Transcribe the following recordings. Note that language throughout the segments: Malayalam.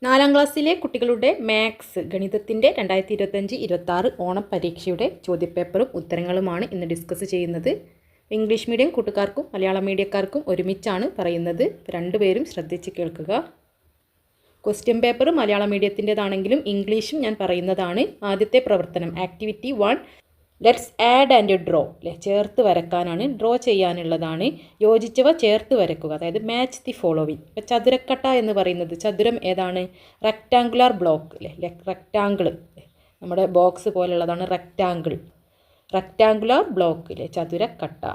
നാലാം ക്ലാസ്സിലെ കുട്ടികളുടെ മാത്സ് ഗണിതത്തിൻ്റെ 2025-26 ഓണം പരീക്ഷയുടെ ചോദ്യപേപ്പറും ഉത്തരങ്ങളുമാണ് ഇന്ന് ഡിസ്കസ് ചെയ്യുന്നത്. ഇംഗ്ലീഷ് മീഡിയം കൂട്ടുകാർക്കും മലയാളം മീഡിയക്കാർക്കും ഒരുമിച്ചാണ് പറയുന്നത്. രണ്ടുപേരും ശ്രദ്ധിച്ച് കേൾക്കുക. ക്വസ്റ്റ്യൻ പേപ്പർ മലയാളം മീഡിയത്തിൻ്റെതാണെങ്കിലും ഇംഗ്ലീഷും ഞാൻ പറയുന്നതാണ്. ആദ്യത്തെ പ്രവർത്തനം activity 1, let's add and draw. ചേർത്ത് വരക്കാനാണ്, ഡ്രോ ചെയ്യാനുള്ളതാണ്. യോജിച്ചവ ചേർത്ത് വരക്കുക, അതായത് മാച്ച് ദി ഫോളോവിങ്. ഇപ്പോൾ ചതുരക്കട്ട എന്ന് പറയുന്നത് ചതുരം ഏതാണ്? റെക്റ്റാങ്കുലർ ബ്ലോക്ക് റെക്റ്റാങ്കിൾ, നമ്മുടെ ബോക്സ് പോലുള്ളതാണ് റെക്റ്റാങ്കിൾ. റെക്റ്റാങ്കുലർ ബ്ലോക്ക് ചതുരക്കട്ട.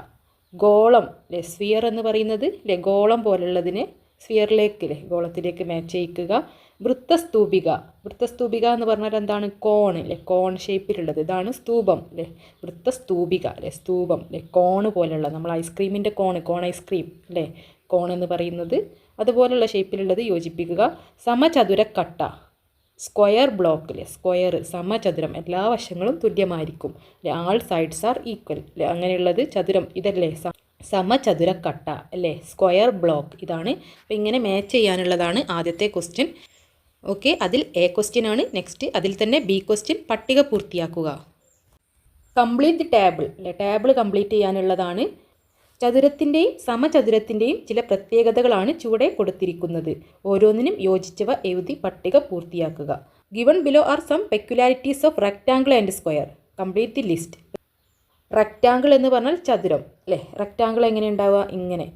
ഗോളം സ്ഫിയർ എന്ന് പറയുന്നത് ഗോളം പോലുള്ളതിനെ സ്ഫിയറിലേക്ക് ഗോളത്തിലേക്ക് മാച്ച് ചെയ്യിക്കുക. വൃത്തസ്തൂപിക എന്ന് പറഞ്ഞാൽ എന്താണ്? കോൺ കോൺ ഷേപ്പിലുള്ളത്, ഇതാണ് സ്തൂപം വൃത്തസ്തൂപിക സ്തൂപം കോണ് പോലുള്ള, നമ്മൾ ഐസ്ക്രീമിൻ്റെ കോൺ ഐസ്ക്രീം കോൺ എന്ന് പറയുന്നത് അതുപോലുള്ള ഷേപ്പിലുള്ളത് യോജിപ്പിക്കുക. സമചതുരക്കട്ട സ്ക്വയർ ബ്ലോക്ക് സ്ക്വയർ സമചതുരം, എല്ലാ വശങ്ങളും തുല്യമായിരിക്കും ആൾ സൈഡ്സ് ആർ ഈക്വൽ അങ്ങനെയുള്ളത് ചതുരം ഇതല്ലേ സമചതുരക്കട്ട സ്ക്വയർ ബ്ലോക്ക് ഇതാണ്. അപ്പോൾ ഇങ്ങനെ മാച്ച് ചെയ്യാനുള്ളതാണ് ആദ്യത്തെ ക്വസ്റ്റ്യൻ. ഓക്കെ, അതിൽ എ ക്വസ്റ്റ്യൻ ആണ്. നെക്സ്റ്റ് അതിൽ തന്നെ ബി ക്വസ്റ്റ്യൻ, പട്ടിക പൂർത്തിയാക്കുക. കംപ്ലീറ്റ് ടേബിൾ കംപ്ലീറ്റ് ചെയ്യാനുള്ളതാണ്. ചതുരത്തിൻ്റെയും സമചതുരത്തിൻ്റെയും ചില പ്രത്യേകതകളാണ് ചുവടെ കൊടുത്തിരിക്കുന്നത്. ഓരോന്നിനും യോജിച്ചവ എഴുതി പട്ടിക പൂർത്തിയാക്കുക. Given below are some peculiarities of rectangle and square. Complete the list. Rectangle എന്ന് പറഞ്ഞാൽ ചതുരം റെക്റ്റാങ്കിൾ എങ്ങനെ ഉണ്ടാവുക? ഇങ്ങനെ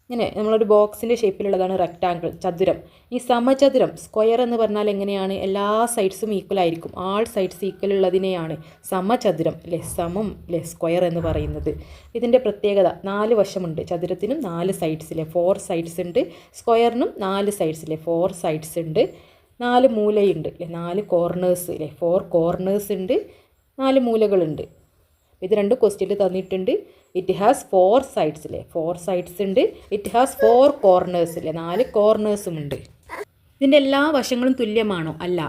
ഇങ്ങനെ നമ്മളൊരു ബോക്സിൻ്റെ ഷേപ്പിലുള്ളതാണ് റെക്റ്റാങ്കിൾ ചതുരം. ഈ സമചതുരം സ്ക്വയർ എന്ന് പറഞ്ഞാൽ എങ്ങനെയാണ്? എല്ലാ സൈഡ്സും ഈക്വൽ ആയിരിക്കും, ആൾ സൈഡ്സ് ഈക്വൽ ഉള്ളതിനെയാണ് സമചതുരം സമം സ്ക്വയർ എന്ന് പറയുന്നത്. ഇതിൻ്റെ പ്രത്യേകത 4 വശമുണ്ട് ചതുരത്തിനും, 4 സൈഡ്സിൽ 4 സൈഡ്സ് ഉണ്ട്. സ്ക്വയറിനും 4 സൈഡ്സിൽ 4 സൈഡ്സ് ഉണ്ട്. 4 മൂലയുണ്ട് 4 കോർണേഴ്സ് 4 കോർണേഴ്സ് ഉണ്ട്, 4 മൂലകളുണ്ട്. ഇത് 2 ക്വസ്റ്റ്യനിൽ തന്നിട്ടുണ്ട്. ഇറ്റ് ഹാസ് 4 സൈഡ്സ് 4 സൈഡ്സ് ഉണ്ട്. ഇറ്റ് ഹാസ് 4 കോർണേഴ്സ് 4 കോർണേഴ്സും ഉണ്ട്. ഇതിൻ്റെ എല്ലാ വശങ്ങളും തുല്യമാണോ? അല്ല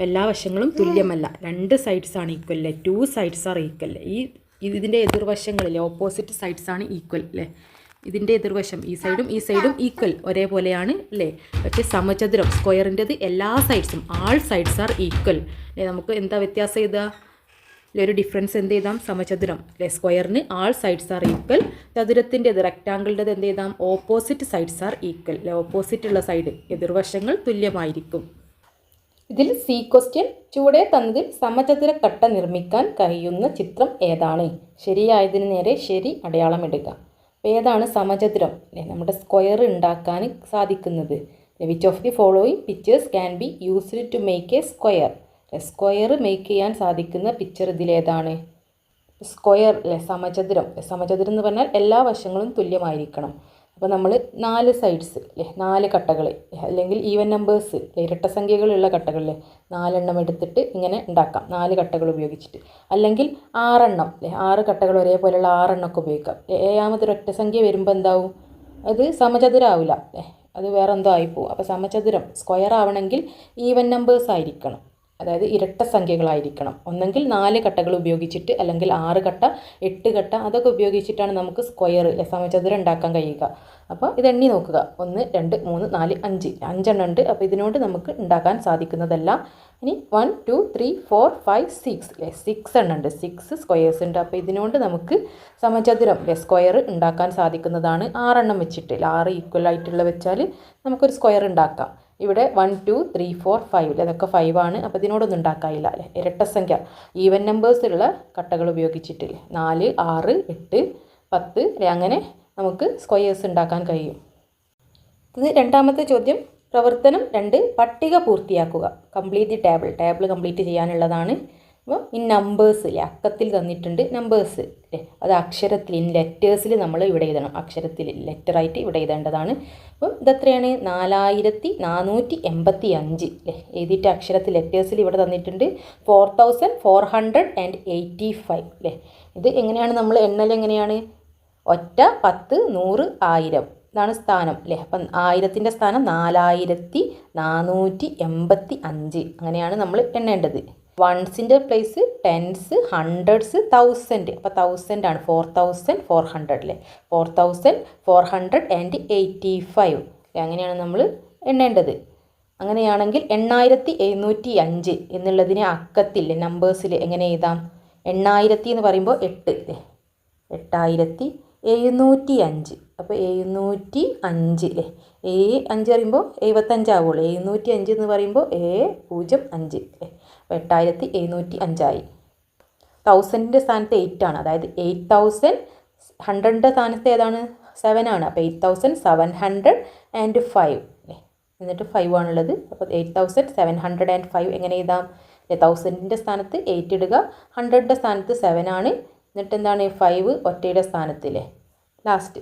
എല്ലാ വശങ്ങളും തുല്യമല്ല. 2 സൈഡ്സ് ആണ് ഈക്വൽ 2 സൈഡ്സ് ആർ ഈക്വൽ. ഇതിൻ്റെ എതിർവശങ്ങളിൽ ഓപ്പോസിറ്റ് സൈഡ്സ് ആണ് ഈക്വൽ ഇതിൻ്റെ എതിർവശം ഈ സൈഡും ഈക്വൽ ഒരേപോലെയാണ് പക്ഷേ സമചതുരം സ്ക്വയറിൻ്റെത് എല്ലാ സൈഡ്സും ആൾ സൈഡ്സ് ആർ ഈക്വൽ നമുക്ക് എന്താ വ്യത്യാസം ചെയ്താൽ ഒരു ഡിഫറൻസ് എന്ത് ചെയ്താം? സമചതുരം സ്ക്വയറിന് ആൾ സൈഡ്സ് ആർ ഈക്വൽ. ചതുരത്തിൻ്റെത് റെക്റ്റാങ്കിളിൻ്റെത് എന്ത് ചെയ്താം? Opposite sides are equal opposite ഉള്ള സൈഡ് എതിർവശങ്ങൾ തുല്യമായിരിക്കും. ഇതിൽ സി ക്വസ്റ്റ്യൻ, ചുവടെ തന്നതിൽ സമചതുരക്കട്ട നിർമ്മിക്കാൻ കഴിയുന്ന ചിത്രം ഏതാണ്? ശരിയായതിന് നേരെ ശരി അടയാളമിടുക. അപ്പോൾ ഏതാണ് സമചതുരം നമ്മുടെ സ്ക്വയർ ഉണ്ടാക്കാൻ സാധിക്കുന്നത്? Which of the following pictures can be used to make a square? Square make ചെയ്യാൻ സാധിക്കുന്ന പിക്ചർ ഇതിലേതാണ്? സ്ക്വയർ സമചതുരം എന്ന് പറഞ്ഞാൽ എല്ലാ വശങ്ങളും തുല്യമായിരിക്കണം. അപ്പോൾ നമ്മൾ 4 സൈഡ്സ് 4 കട്ടകൾ അല്ലെങ്കിൽ ഈവൻ നമ്പേഴ്സ് ഇരട്ടസംഖ്യകളുള്ള കട്ടകൾ 4 എണ്ണം എടുത്തിട്ട് ഇങ്ങനെ ഉണ്ടാക്കാം 4 കട്ടകൾ ഉപയോഗിച്ചിട്ട്. അല്ലെങ്കിൽ 6 എണ്ണം 6 കട്ടകൾ ഒരേപോലെയുള്ള 6 എണ്ണമൊക്കെ ഉപയോഗിക്കാം. ഏഴാമതൊരു ഒറ്റ സംഖ്യ വരുമ്പോൾ എന്താവും? അത് സമചതുരാവില്ല, അത് വേറെ എന്തോ ആയിപ്പോവും. അപ്പോൾ സമചതുരം സ്ക്വയർ ആവണമെങ്കിൽ ഈവൻ നമ്പേഴ്സ് ആയിരിക്കണം, അതായത് ഇരട്ട സംഖ്യകളായിരിക്കണം. ഒന്നെങ്കിൽ 4 കട്ടകൾ ഉപയോഗിച്ചിട്ട്, അല്ലെങ്കിൽ 6 കട്ട 8 കട്ട അതൊക്കെ ഉപയോഗിച്ചിട്ടാണ് നമുക്ക് സ്ക്വയർ സമചതുരം ഉണ്ടാക്കാൻ കഴിയുക. അപ്പോൾ ഇത് എണ്ണി നോക്കുക. 1 2 3 4 5 5 ഉണ്ട്. അപ്പോൾ ഇതിനോട് നമുക്ക് ഉണ്ടാക്കാൻ സാധിക്കുന്നതല്ല. ഇനി 1 2 3 4 5 6 6 എണ്ണം ഉണ്ട്, 6 സ്ക്വയേഴ്സ് ഉണ്ട്. അപ്പോൾ ഇതിനോട് നമുക്ക് സമചതുരം സ്ക്വയർ ഉണ്ടാക്കാൻ സാധിക്കുന്നതാണ്. 6 എണ്ണം വെച്ചിട്ട് 6 ഈക്വൽ ആയിട്ടുള്ള വെച്ചാൽ നമുക്കൊരു സ്ക്വയർ ഉണ്ടാക്കാം. ഇവിടെ 1 2 3 4 5 അതൊക്കെ 5 ആണ്. അപ്പോൾ ഇതിനോടൊന്നും ഉണ്ടാക്കാനില്ല ഇരട്ടസംഖ്യ ഈവൻ നമ്പേഴ്സുള്ള കട്ടകൾ ഉപയോഗിച്ചിട്ട് 4 6 8 10 അങ്ങനെ നമുക്ക് സ്ക്വയേഴ്സ് ഉണ്ടാക്കാൻ കഴിയും. ഇത് രണ്ടാമത്തെ ചോദ്യം. പ്രവർത്തനം 2, പട്ടിക പൂർത്തിയാക്കുക. കംപ്ലീറ്റ് ടേബിൾ കംപ്ലീറ്റ് ചെയ്യാനുള്ളതാണ്. അപ്പോൾ ഈ നമ്പേഴ്സ് അക്കത്തിൽ തന്നിട്ടുണ്ട് നമ്പേഴ്സ് അത് അക്ഷരത്തിൽ ഇൻ ലെറ്റേഴ്സിൽ നമ്മൾ ഇവിടെ എഴുതണം, അക്ഷരത്തിൽ ലെറ്ററായിട്ട് ഇവിടെ എഴുതേണ്ടതാണ്. അപ്പം ഇതെത്രയാണ്? 4485 എഴുതിയിട്ട് അക്ഷരത്തിൽ ലെറ്റേഴ്സിൽ ഇവിടെ തന്നിട്ടുണ്ട് 4485 ഇത് എങ്ങനെയാണ് നമ്മൾ എണ്ണൽ? എങ്ങനെയാണ്? ഒറ്റ 10 100 1000 ഇതാണ് സ്ഥാനം അപ്പം 1000ൻ്റെ സ്ഥാനം 4485 അങ്ങനെയാണ് നമ്മൾ എണ്ണേണ്ടത്. വൺസിൻ്റെ പ്ലേസ് ടെൻസ്, ഹൺഡ്രഡ്സ്, 1000. അപ്പോൾ 1000 ആണ് 4400 4485 അങ്ങനെയാണ് നമ്മൾ എണ്ണേണ്ടത്. അങ്ങനെയാണെങ്കിൽ 8705 എന്നുള്ളതിനെ അക്കത്തിൽ നമ്പേഴ്സിൽ എങ്ങനെ എഴുതാം? 8000 എന്ന് പറയുമ്പോൾ 8 അല്ലേ, 8705. അപ്പോൾ 705 അല്ലേ, 5 പറയുമ്പോൾ 75 ആവുള്ളൂ. 705 എന്ന് പറയുമ്പോൾ 705 അല്ലേ, അപ്പോൾ 8705 ആയി. 1000ൻ്റെ സ്ഥാനത്ത് 8 ആണ്, അതായത് 8000. 100ൻ്റെ സ്ഥാനത്ത് ഏതാണ്? 7 ആണ്, അപ്പോൾ 8705 അല്ലേ, എന്നിട്ട് 5 ആണുള്ളത്. അപ്പോൾ 8705 എങ്ങനെ എഴുതാം? 1000ൻ്റെ സ്ഥാനത്ത് 8 ഇടുക, 100ൻ്റെ സ്ഥാനത്ത് 7 ആണ്, എന്നിട്ട് എന്താണ് 5 ഒറ്റയുടെ സ്ഥാനത്തില്ലേ ലാസ്റ്റ്.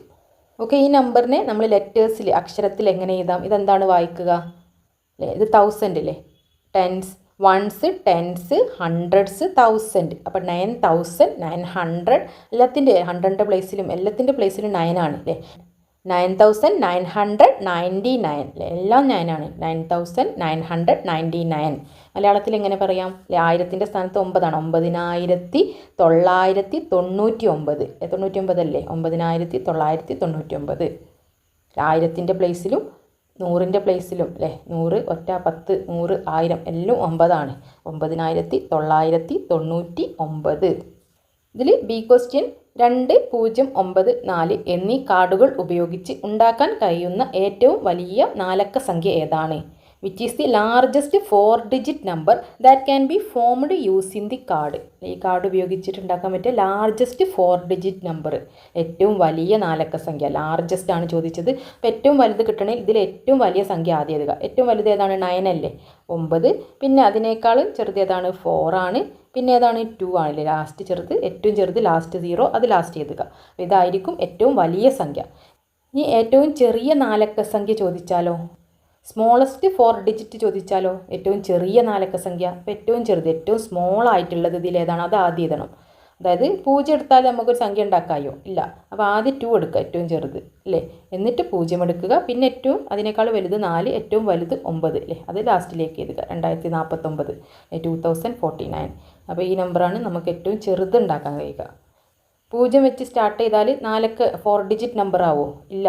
ഓക്കെ, ഈ നമ്പറിനെ നമ്മൾ ലെറ്റേഴ്സിൽ അക്ഷരത്തിൽ എങ്ങനെ എഴുതാം? ഇതെന്താണ് വായിക്കുക അല്ലേ? ഇത് 1000 അല്ലേ, ടെൻസ്, വൺസ്, ടെൻസ്, ഹൺഡ്രഡ്സ്, 1000. അപ്പോൾ 9900 എല്ലാത്തിൻ്റെ 100ൻ്റെ പ്ലേസിലും എല്ലാത്തിൻ്റെ പ്ലേസിലും 9 ആണ് അല്ലേ. 9999 അല്ലേ, എല്ലാം 9 ആണ്. 9999. മലയാളത്തിൽ എങ്ങനെ പറയാം അല്ലേ? 1000ൻ്റെ സ്ഥാനത്ത് 9 ആണ്, 9999. 99 അല്ലേ, 9999. 1000ൻ്റെ പ്ലേസിലും 100ൻ്റെ പ്ലേസിലും അല്ലേ, 100, 1, 10, 100, 1000 എല്ലാം 9 ആണ്. 9999. ഇതിൽ ബി ക്വസ്റ്റ്യൻ 2, 0, 9, 4 എന്നീ കാർഡുകൾ ഉപയോഗിച്ച് ഉണ്ടാക്കാൻ കഴിയുന്ന ഏറ്റവും വലിയ 4 അക്ക സംഖ്യ ഏതാണ്? Which is the largest 4-digit number that can be formed using the card. ഈ കാർഡ് ഉപയോഗിച്ചിട്ട് ഉണ്ടാക്കാൻ പറ്റിയ ലാർജസ്റ്റ് 4-digit നമ്പർ, ഏറ്റവും വലിയ 4 അക്ക സംഖ്യ. ലാർജസ്റ്റ് ആണ് ചോദിച്ചത്. അപ്പോൾ ഏറ്റവും വലുത് കിട്ടണമെങ്കിൽ ഇതിൽ ഏറ്റവും വലിയ സംഖ്യ ആദ്യം എഴുതുക. ഏറ്റവും വലുത് ഏതാണ്? 9 അല്ലേ, 9. പിന്നെ അതിനേക്കാൾ ചെറുത് ഏതാണ്? 4 ആണ്. പിന്നെ ഏതാണ്? 2 ആണല്ലേ ലാസ്റ്റ് ചെറുത്. ഏറ്റവും ചെറുത് ലാസ്റ്റ് 0, അത് ലാസ്റ്റ് എഴുതുക. അപ്പോൾ ഇതായിരിക്കും ഏറ്റവും വലിയ സംഖ്യ. ഇനി ഏറ്റവും ചെറിയ 4 അക്ക സംഖ്യ ചോദിച്ചാലോ? സ്മോളസ്റ്റ് 4-digit ചോദിച്ചാലോ? ഏറ്റവും ചെറിയ 4 അക്ക സംഖ്യ. അപ്പോൾ ഏറ്റവും ചെറുത്, ഏറ്റവും സ്മോൾ ആയിട്ടുള്ളത് ഇതിൽ ഏതാണ്? അത് ആദ്യം എഴുതണം. അതായത് 0 എടുത്താൽ നമുക്കൊരു സംഖ്യ ഉണ്ടാക്കാമോ? ഇല്ല. അപ്പോൾ ആദ്യം 2 എടുക്കുക, ഏറ്റവും ചെറുത് അല്ലേ, എന്നിട്ട് 0 എടുക്കുക. പിന്നെ ഏറ്റവും അതിനേക്കാൾ വലുത് 4, ഏറ്റവും വലുത് 9 അല്ലേ, അത് ലാസ്റ്റിലേക്ക് എഴുതുക. 2049, 2049. അപ്പോൾ ഈ നമ്പറാണ് നമുക്ക് ഏറ്റവും ചെറുത് ഉണ്ടാക്കാൻ കഴിയുക. 0 വെച്ച് സ്റ്റാർട്ട് ചെയ്താൽ 4 അക്ക 4-digit നമ്പർ ആവുമോ? ഇല്ല.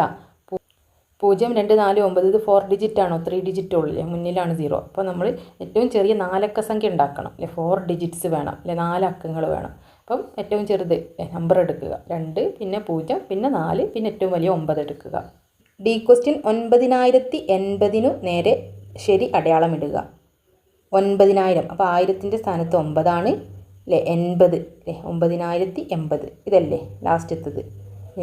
0, 2, 4, 9 ഇത് 4-digit ആണോ? 3-digit ഉള്ളൂ, മുന്നിലാണ് 0. അപ്പോൾ നമ്മൾ ഏറ്റവും ചെറിയ 4 അക്ക സംഖ്യ ഉണ്ടാക്കണം അല്ലേ, 4 digits വേണം അല്ലേ, 4 അക്കങ്ങൾ വേണം. അപ്പം ഏറ്റവും ചെറുത് നമ്പർ എടുക്കുക 2, പിന്നെ 0, പിന്നെ 4, പിന്നെ ഏറ്റവും വലിയ 9 എടുക്കുക. ഡി ക്വസ്റ്റ്യൻ 9080 നേരെ ശരി അടയാളം ഇടുക. 9000, അപ്പോൾ 1000ൻ്റെ സ്ഥാനത്ത് 9 ആണ് അല്ലേ, 80 അല്ലേ, 9080 ഇതല്ലേ ലാസ്റ്റത്തത്.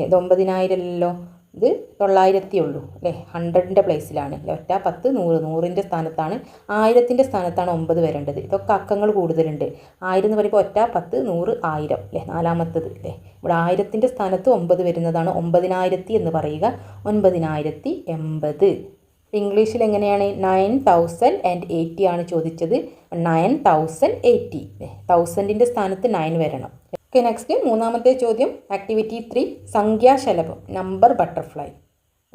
ഇത് 9000 അല്ലല്ലോ, ഇത് 900 ഉള്ളൂ അല്ലേ, 100ൻ്റെ പ്ലേസിലാണ് അല്ലേ. 1, 10, 100, 100ൻ്റെ സ്ഥാനത്താണ്. 1000ൻ്റെ സ്ഥാനത്താണ് 9 വരേണ്ടത്. ഇതൊക്കെ അക്കങ്ങൾ കൂടുതലുണ്ട്. 1000 എന്ന് പറയുമ്പോൾ 1, 10, 100, 1000 അല്ലേ, നാലാമത്തത് അല്ലേ. ഇവിടെ 1000ൻ്റെ സ്ഥാനത്ത് 9 വരുന്നതാണ് 9000 എന്ന് പറയുക. 9080. ഇംഗ്ലീഷിൽ എങ്ങനെയാണ്? 9080 ആണ് ചോദിച്ചത്. 9080 അല്ലേ, 1000ൻ്റെ സ്ഥാനത്ത് 9 വരണം. ഓക്കെ, നെക്സ്റ്റ് മൂന്നാമത്തെ ചോദ്യം. ആക്ടിവിറ്റി 3 സംഖ്യാശലഭം, നമ്പർ ബട്ടർഫ്ലൈ.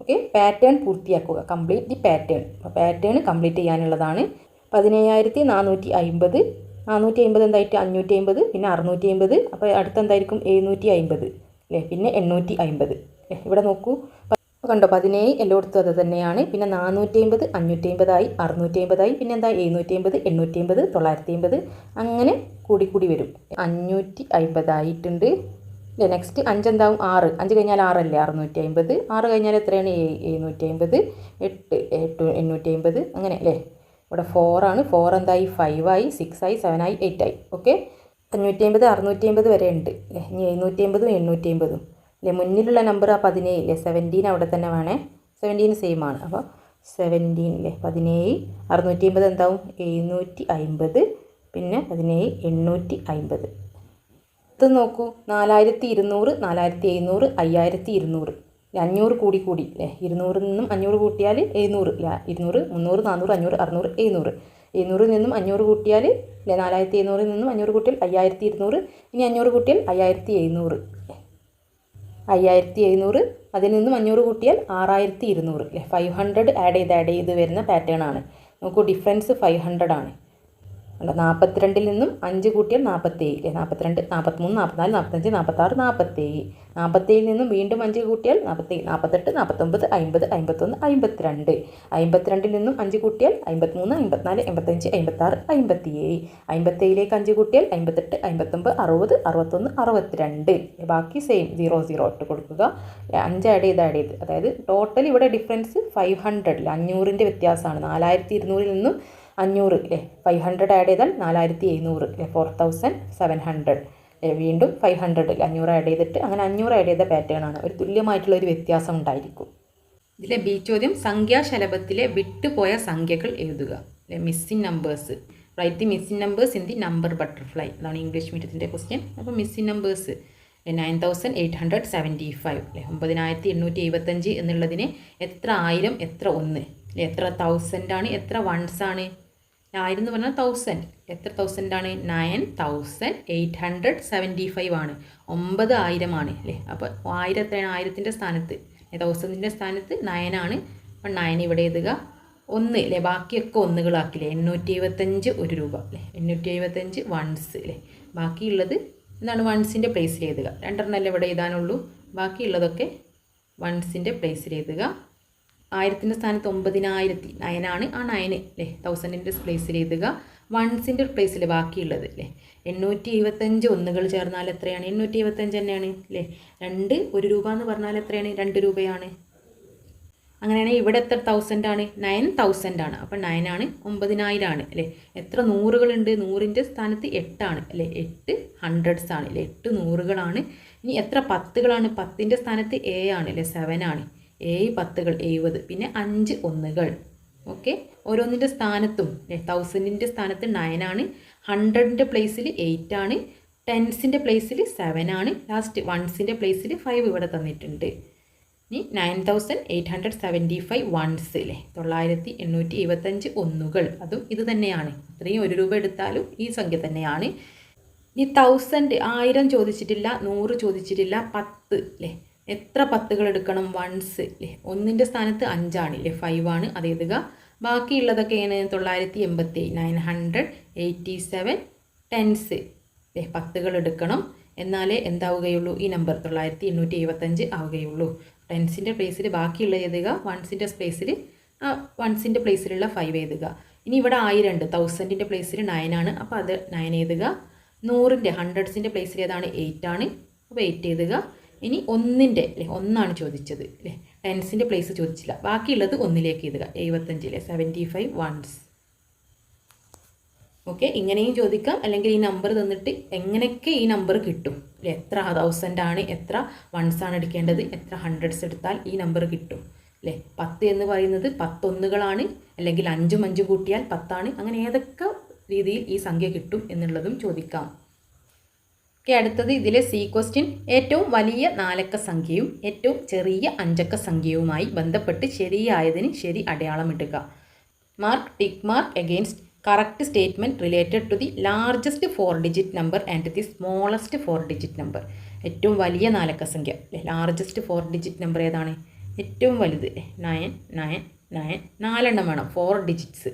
ഓക്കെ, പാറ്റേൺ പൂർത്തിയാക്കുക. Complete the pattern. അപ്പോൾ പാറ്റേൺ കംപ്ലീറ്റ് ചെയ്യാനുള്ളതാണ്. 17450. 450 എന്തായിട്ട് 550, പിന്നെ 650. അപ്പോൾ അടുത്ത് എന്തായിരിക്കും? 750 അല്ലേ, പിന്നെ 850 അല്ലേ. ഇവിടെ നോക്കൂ, കണ്ടോ 17 എല്ലായിടത്തും അത് തന്നെയാണ്. പിന്നെ 450, 550 ആയി, 650 ആയി, പിന്നെ എന്താ 750, 850, 950 അങ്ങനെ കൂടി വരും. 550 ആയിട്ടുണ്ട് അല്ലേ. നെക്സ്റ്റ് 5 എന്താവും? 6. 5 കഴിഞ്ഞാൽ 6 അല്ലേ, 650. 6 കഴിഞ്ഞാൽ എത്രയാണ്? 750. 8, 850 അങ്ങനെ അല്ലേ. ഇവിടെ 4 ആണ്. 4 എന്തായി? 5 ആയി, 6 ആയി, 7 ആയി, 8 ആയി. ഓക്കെ, 550, 650 വരെ ഉണ്ട് അല്ലേ. ഇനി 750, 850 അല്ലേ. മുന്നിലുള്ള നമ്പർ ആ 17 അല്ലേ, 17 അവിടെ തന്നെ വേണേ. 17 സെയിം ആണ്. അപ്പോൾ 17 അല്ലേ, 17, 650 എന്താവും? 750, പിന്നെ 17, 850. ഇത് നോക്കൂ, 4200, 4700, 5200 500 കൂടി അല്ലേ. 200 നിന്നും 500 കൂട്ടിയാൽ 700 അല്ല, 200, 300, 400, 500, 600, 700. 700 നിന്നും 500 കൂട്ടിയാൽ അല്ലേ, 4700 നിന്നും 500 കൂട്ടിയാൽ 5200. ഇനി 500 കൂട്ടിയാൽ 5700 അല്ലേ, 5700. അതിൽ നിന്നും 500 കൂട്ടിയാൽ 6200 അല്ലേ. 500 ആഡ് ചെയ്ത് വരുന്ന പാറ്റേൺ ആണ്. നോക്കൂ, ഡിഫറൻസ് 500 ആണ്. അല്ല 42 നിന്നും 5 കൂട്ടിയാൽ 47 അല്ലേ 42 43 44 45 46 47 47 നിന്നും വീണ്ടും 5 കൂട്ടിയാൽ 47 48 49 50 51 52 52 നിന്നും 5 കൂട്ടിയാൽ 53 54 55 56 57 57ലേക്ക് 5 കൂട്ടിയാൽ 58 59 60 61 62 ബാക്കി സെയിം 00 ഇട്ട് കൊടുക്കുക. 5 ആഡ് ചെയ്ത് അതായത് ടോട്ടൽ ഇവിടെ ഡിഫറൻസ് 500 500ൻ്റെ വ്യത്യാസമാണ്. 4200 നിന്നും 500 അല്ലേ 500 ആഡ് ചെയ്താൽ 4700 അല്ലേ 4700 വീണ്ടും 500 500 ആഡ് ചെയ്തിട്ട് അങ്ങനെ 500 ആഡ് ചെയ്ത പാറ്റേൺ ആണ്. ഒരു തുല്യമായിട്ടുള്ളൊരു വ്യത്യാസം ഉണ്ടായിരിക്കും. ഇതിലെ ബി ചോദ്യം സംഖ്യാശലഭത്തിലെ വിട്ടുപോയ സംഖ്യകൾ എഴുതുക അല്ലേ missing numbers. Right the missing numbers in the number butterfly. അതാണ് ഇംഗ്ലീഷ് മീഡിയത്തിൻ്റെ ക്വസ്റ്റ്യൻ. അപ്പോൾ മിസ്സിംഗ് നമ്പേഴ്സ് 9875 അല്ലേ 9875 എന്നുള്ളതിന് എത്ര 1000 എത്ര 1 എത്ര 1000 ആണ് എത്ര വൺസ് ആണ്. 1000 എന്ന് പറഞ്ഞാൽ 1000 എത്ര 1000 ആണ് 9875 ആണ്. 9000 ആണ് അല്ലേ. അപ്പോൾ 1000 എത്രയാണ് 1000ൻ്റെ സ്ഥാനത്ത് 1000ൻ്റെ സ്ഥാനത്ത് 9 ആണ്. അപ്പോൾ 9 ഇവിടെ എഴുതുക. 1 അല്ലേ ബാക്കിയൊക്കെ ഒന്നുകളാക്കില്ലേ 875 1 രൂപ അല്ലേ 875 വൺസ് അല്ലേ. ബാക്കിയുള്ളത് എന്താണ് വൺസിൻ്റെ പ്ലേസിൽ എഴുതുക. 2 അല്ലേ ഇവിടെ എഴുതാനുള്ളൂ. ബാക്കിയുള്ളതൊക്കെ വൺസിൻ്റെ പ്ലേസിൽ എഴുതുക. 1000ൻ്റെ സ്ഥാനത്ത് 9000 9 ആണ്. ആ 9 അല്ലേ 1000ൻ്റെ പ്ലേസിൽ എഴുതുക. വൺസിൻ്റെ പ്ലേസിൽ ബാക്കിയുള്ളത് അല്ലേ 875 ഒന്നുകൾ ചേർന്നാൽ എത്രയാണ് 875 തന്നെയാണ് അല്ലേ. 2 1 രൂപ എന്ന് പറഞ്ഞാൽ എത്രയാണ് 2 രൂപയാണ്. അങ്ങനെയാണെങ്കിൽ ഇവിടെ എത്ര 1000 ആണ് 9000 ആണ്. അപ്പോൾ 9 ആണ് 9000 ആണ് അല്ലേ. എത്ര നൂറുകളുണ്ട് 100ൻ്റെ സ്ഥാനത്ത് 8 ആണ് അല്ലേ 8 ഹൺഡ്രഡ്സ് ആണ് അല്ലേ 8 നൂറുകളാണ്. ഇനി എത്ര പത്തുകളാണ് 10ൻ്റെ സ്ഥാനത്ത് A ആണ് അല്ലേ 7 ആണ്. 7 പത്തുകൾ 70 പിന്നെ 5 ഒന്നുകൾ. ഓക്കെ ഓരോന്നിൻ്റെ സ്ഥാനത്തും 1000ൻ്റെ സ്ഥാനത്ത് 9 ആണ്. 100ൻ്റെ പ്ലേസിൽ 8 ആണ്. ടെൻസിൻ്റെ പ്ലേസിൽ 7 ആണ്. ലാസ്റ്റ് വൺസിൻ്റെ പ്ലേസിൽ 5 ഇവിടെ തന്നിട്ടുണ്ട്. ഇനി 9875 വൺസ് അല്ലേ 9875 ഒന്നുകൾ അതും ഇത് തന്നെയാണ്. അത്രയും 1 രൂപ എടുത്താലും ഈ സംഖ്യ തന്നെയാണ്. ഇനി 1000 ചോദിച്ചിട്ടില്ല 100 ചോദിച്ചിട്ടില്ല 10 അല്ലേ എത്ര പത്തുകൾ എടുക്കണം വൺസ് അല്ലേ. 1ൻ്റെ സ്ഥാനത്ത് 5 ആണ് അല്ലേ 5 ആണ് അത് എഴുതുക. ബാക്കിയുള്ളതൊക്കെയാണ് 987 987 ടെൻസ് അല്ലേ പത്തുകൾ എടുക്കണം. എന്നാലേ എന്താവുകയുള്ളൂ ഈ നമ്പർ 9875 ആവുകയുള്ളൂ. ടെൻസിൻ്റെ പ്ലേസിൽ ബാക്കിയുള്ള എഴുതുക. വൺസിൻ്റെ പ്ലേസിലുള്ള 5 എഴുതുക. ഇനി ഇവിടെ 1000 ഉണ്ട് 1000ൻ്റെ പ്ലേസിൽ 9 ആണ്. അപ്പോൾ അത് 9 എഴുതുക. 100ൻ്റെ ഹൺഡ്രഡ്സിൻ്റെ പ്ലേസിൽ ഏതാണ് 8 ആണ്. അപ്പോൾ 8 എഴുതുക. ഇനി 1ൻ്റെ അല്ലേ 1 ആണ് ചോദിച്ചത് അല്ലേ. ടെൻസിൻ്റെ പ്ലേസ് ചോദിച്ചില്ല. ബാക്കിയുള്ളത് 1ലേക്ക് എഴുതുക. 75 അല്ലേ 75 വൺസ്. ഓക്കെ ഇങ്ങനെയും ചോദിക്കാം. അല്ലെങ്കിൽ ഈ നമ്പർ തന്നിട്ട് എങ്ങനെയൊക്കെ ഈ നമ്പർ കിട്ടും അല്ലേ. എത്ര 1000 ആണ് എത്ര വൺസ് ആണ് എടുക്കേണ്ടത് എത്ര ഹൺഡ്രഡ്സ് എടുത്താൽ ഈ നമ്പർ കിട്ടും അല്ലേ. 10 എന്ന് പറയുന്നത് 10 ഒന്നുകളാണ്. അല്ലെങ്കിൽ 5 കൂട്ടിയാൽ 10 ആണ്. അങ്ങനെ ഏതൊക്കെ രീതിയിൽ ഈ സംഖ്യ കിട്ടും എന്നുള്ളതും ചോദിക്കാം. ഓക്കെ അടുത്തത് ഇതിലെ സി ക്വസ്റ്റ്യൻ. ഏറ്റവും വലിയ 4 അക്ക സംഖ്യയും ഏറ്റവും ചെറിയ 5 അക്ക സംഖ്യയുമായി ബന്ധപ്പെട്ട് ശരിയായതിന് ശരി അടയാളമിടുക. Mark tick mark against correct statement related to the largest 4-digit number and the smallest 4-digit number. ഏറ്റവും വലിയ 4 അക്ക സംഖ്യ അല്ലേ ലാർജസ്റ്റ് 4-digit നമ്പർ ഏതാണ് ഏറ്റവും വലുത് 9 9 9 4 വേണം 4 ഡിജിറ്റ്സ്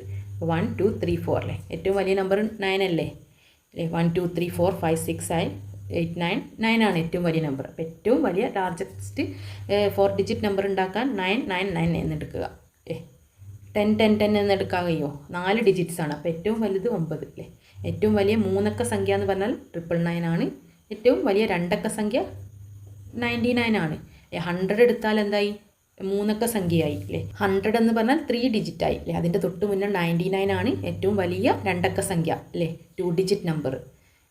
1 2 3 4 അല്ലേ. ഏറ്റവും വലിയ നമ്പർ 9 അല്ലേ 1 2 3 4 5 6 7 8 9 9 ആണ് ഏറ്റവും വലിയ നമ്പർ. അപ്പോൾ ഏറ്റവും വലിയ ലാർജസ്റ്റ് 4-digit നമ്പർ ഉണ്ടാക്കാൻ 9 9 9 എന്നെടുക്കുക. 10 10 10 എന്നെടുക്കാൻ കഴിയുമോ 4 ഡിജിറ്റ്സ് ആണ്. അപ്പോൾ ഏറ്റവും വലുത് 9 അല്ലേ. ഏറ്റവും വലിയ 3 അക്ക സംഖ്യ എന്ന് പറഞ്ഞാൽ 999 ആണ്. ഏറ്റവും വലിയ 2 അക്ക സംഖ്യ 99 ആണ്. 100 എടുത്താൽ എന്തായി 3 അക്ക സംഖ്യയായി അല്ലേ. 100 എന്ന് പറഞ്ഞാൽ 3 ഡിജിറ്റ് ആയി അല്ലേ. അതിൻ്റെ തൊട്ട് മുന്നേ 99 ആണ് ഏറ്റവും വലിയ 2 അക്ക സംഖ്യ അല്ലേ 2 ഡിജിറ്റ് നമ്പർ.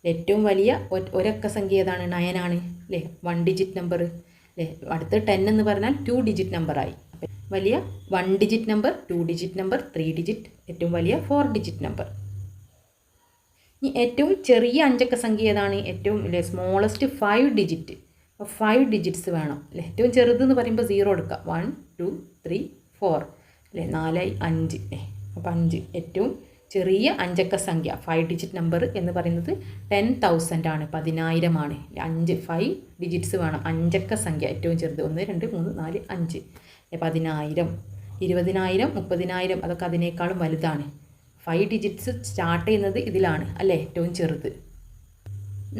ഏറ്റവും വലിയ ഒരക്ക സംഖ്യ ഏതാണ് 9 ആണ് അല്ലേ 1 ഡിജിറ്റ് നമ്പർ അല്ലേ. അടുത്ത് 10 എന്ന് പറഞ്ഞാൽ 2 ഡിജിറ്റ് നമ്പറായി. വലിയ 1 digit number 2 digit number 3 digit ഏറ്റവും വലിയ 4 ഡിജിറ്റ് നമ്പർ. ഇനി ഏറ്റവും ചെറിയ 5 അക്ക സംഖ്യ ഏതാണ് ഏറ്റവും അല്ലേ സ്മോളസ്റ്റ് 5 ഡിജിറ്റ്. അപ്പോൾ 5 ഡിജിറ്റ്സ് വേണം അല്ലേ. ഏറ്റവും ചെറുതെന്ന് പറയുമ്പോൾ 0 എടുക്കുക 1 2 3 4 അല്ലേ 4 5 അല്ലേ. അപ്പോൾ 5 ഏറ്റവും ചെറിയ 5 അക്ക സംഖ്യ 5 ഡിജിറ്റ് നമ്പർ എന്ന് പറയുന്നത് 10,000 ആണ് 10000 ആണ്. 5 ഡിജിറ്റ്സ് വേണം 5 അക്ക സംഖ്യ ഏറ്റവും ചെറുത് 1 2 3 4 5 10000 20000 30000 അതൊക്കെ അതിനേക്കാളും വലുതാണ്. 5 ഡിജിറ്റ്സ് സ്റ്റാർട്ട് ചെയ്യുന്നത് ഇതിലാണ് അല്ലേ, ഏറ്റവും ചെറുത്.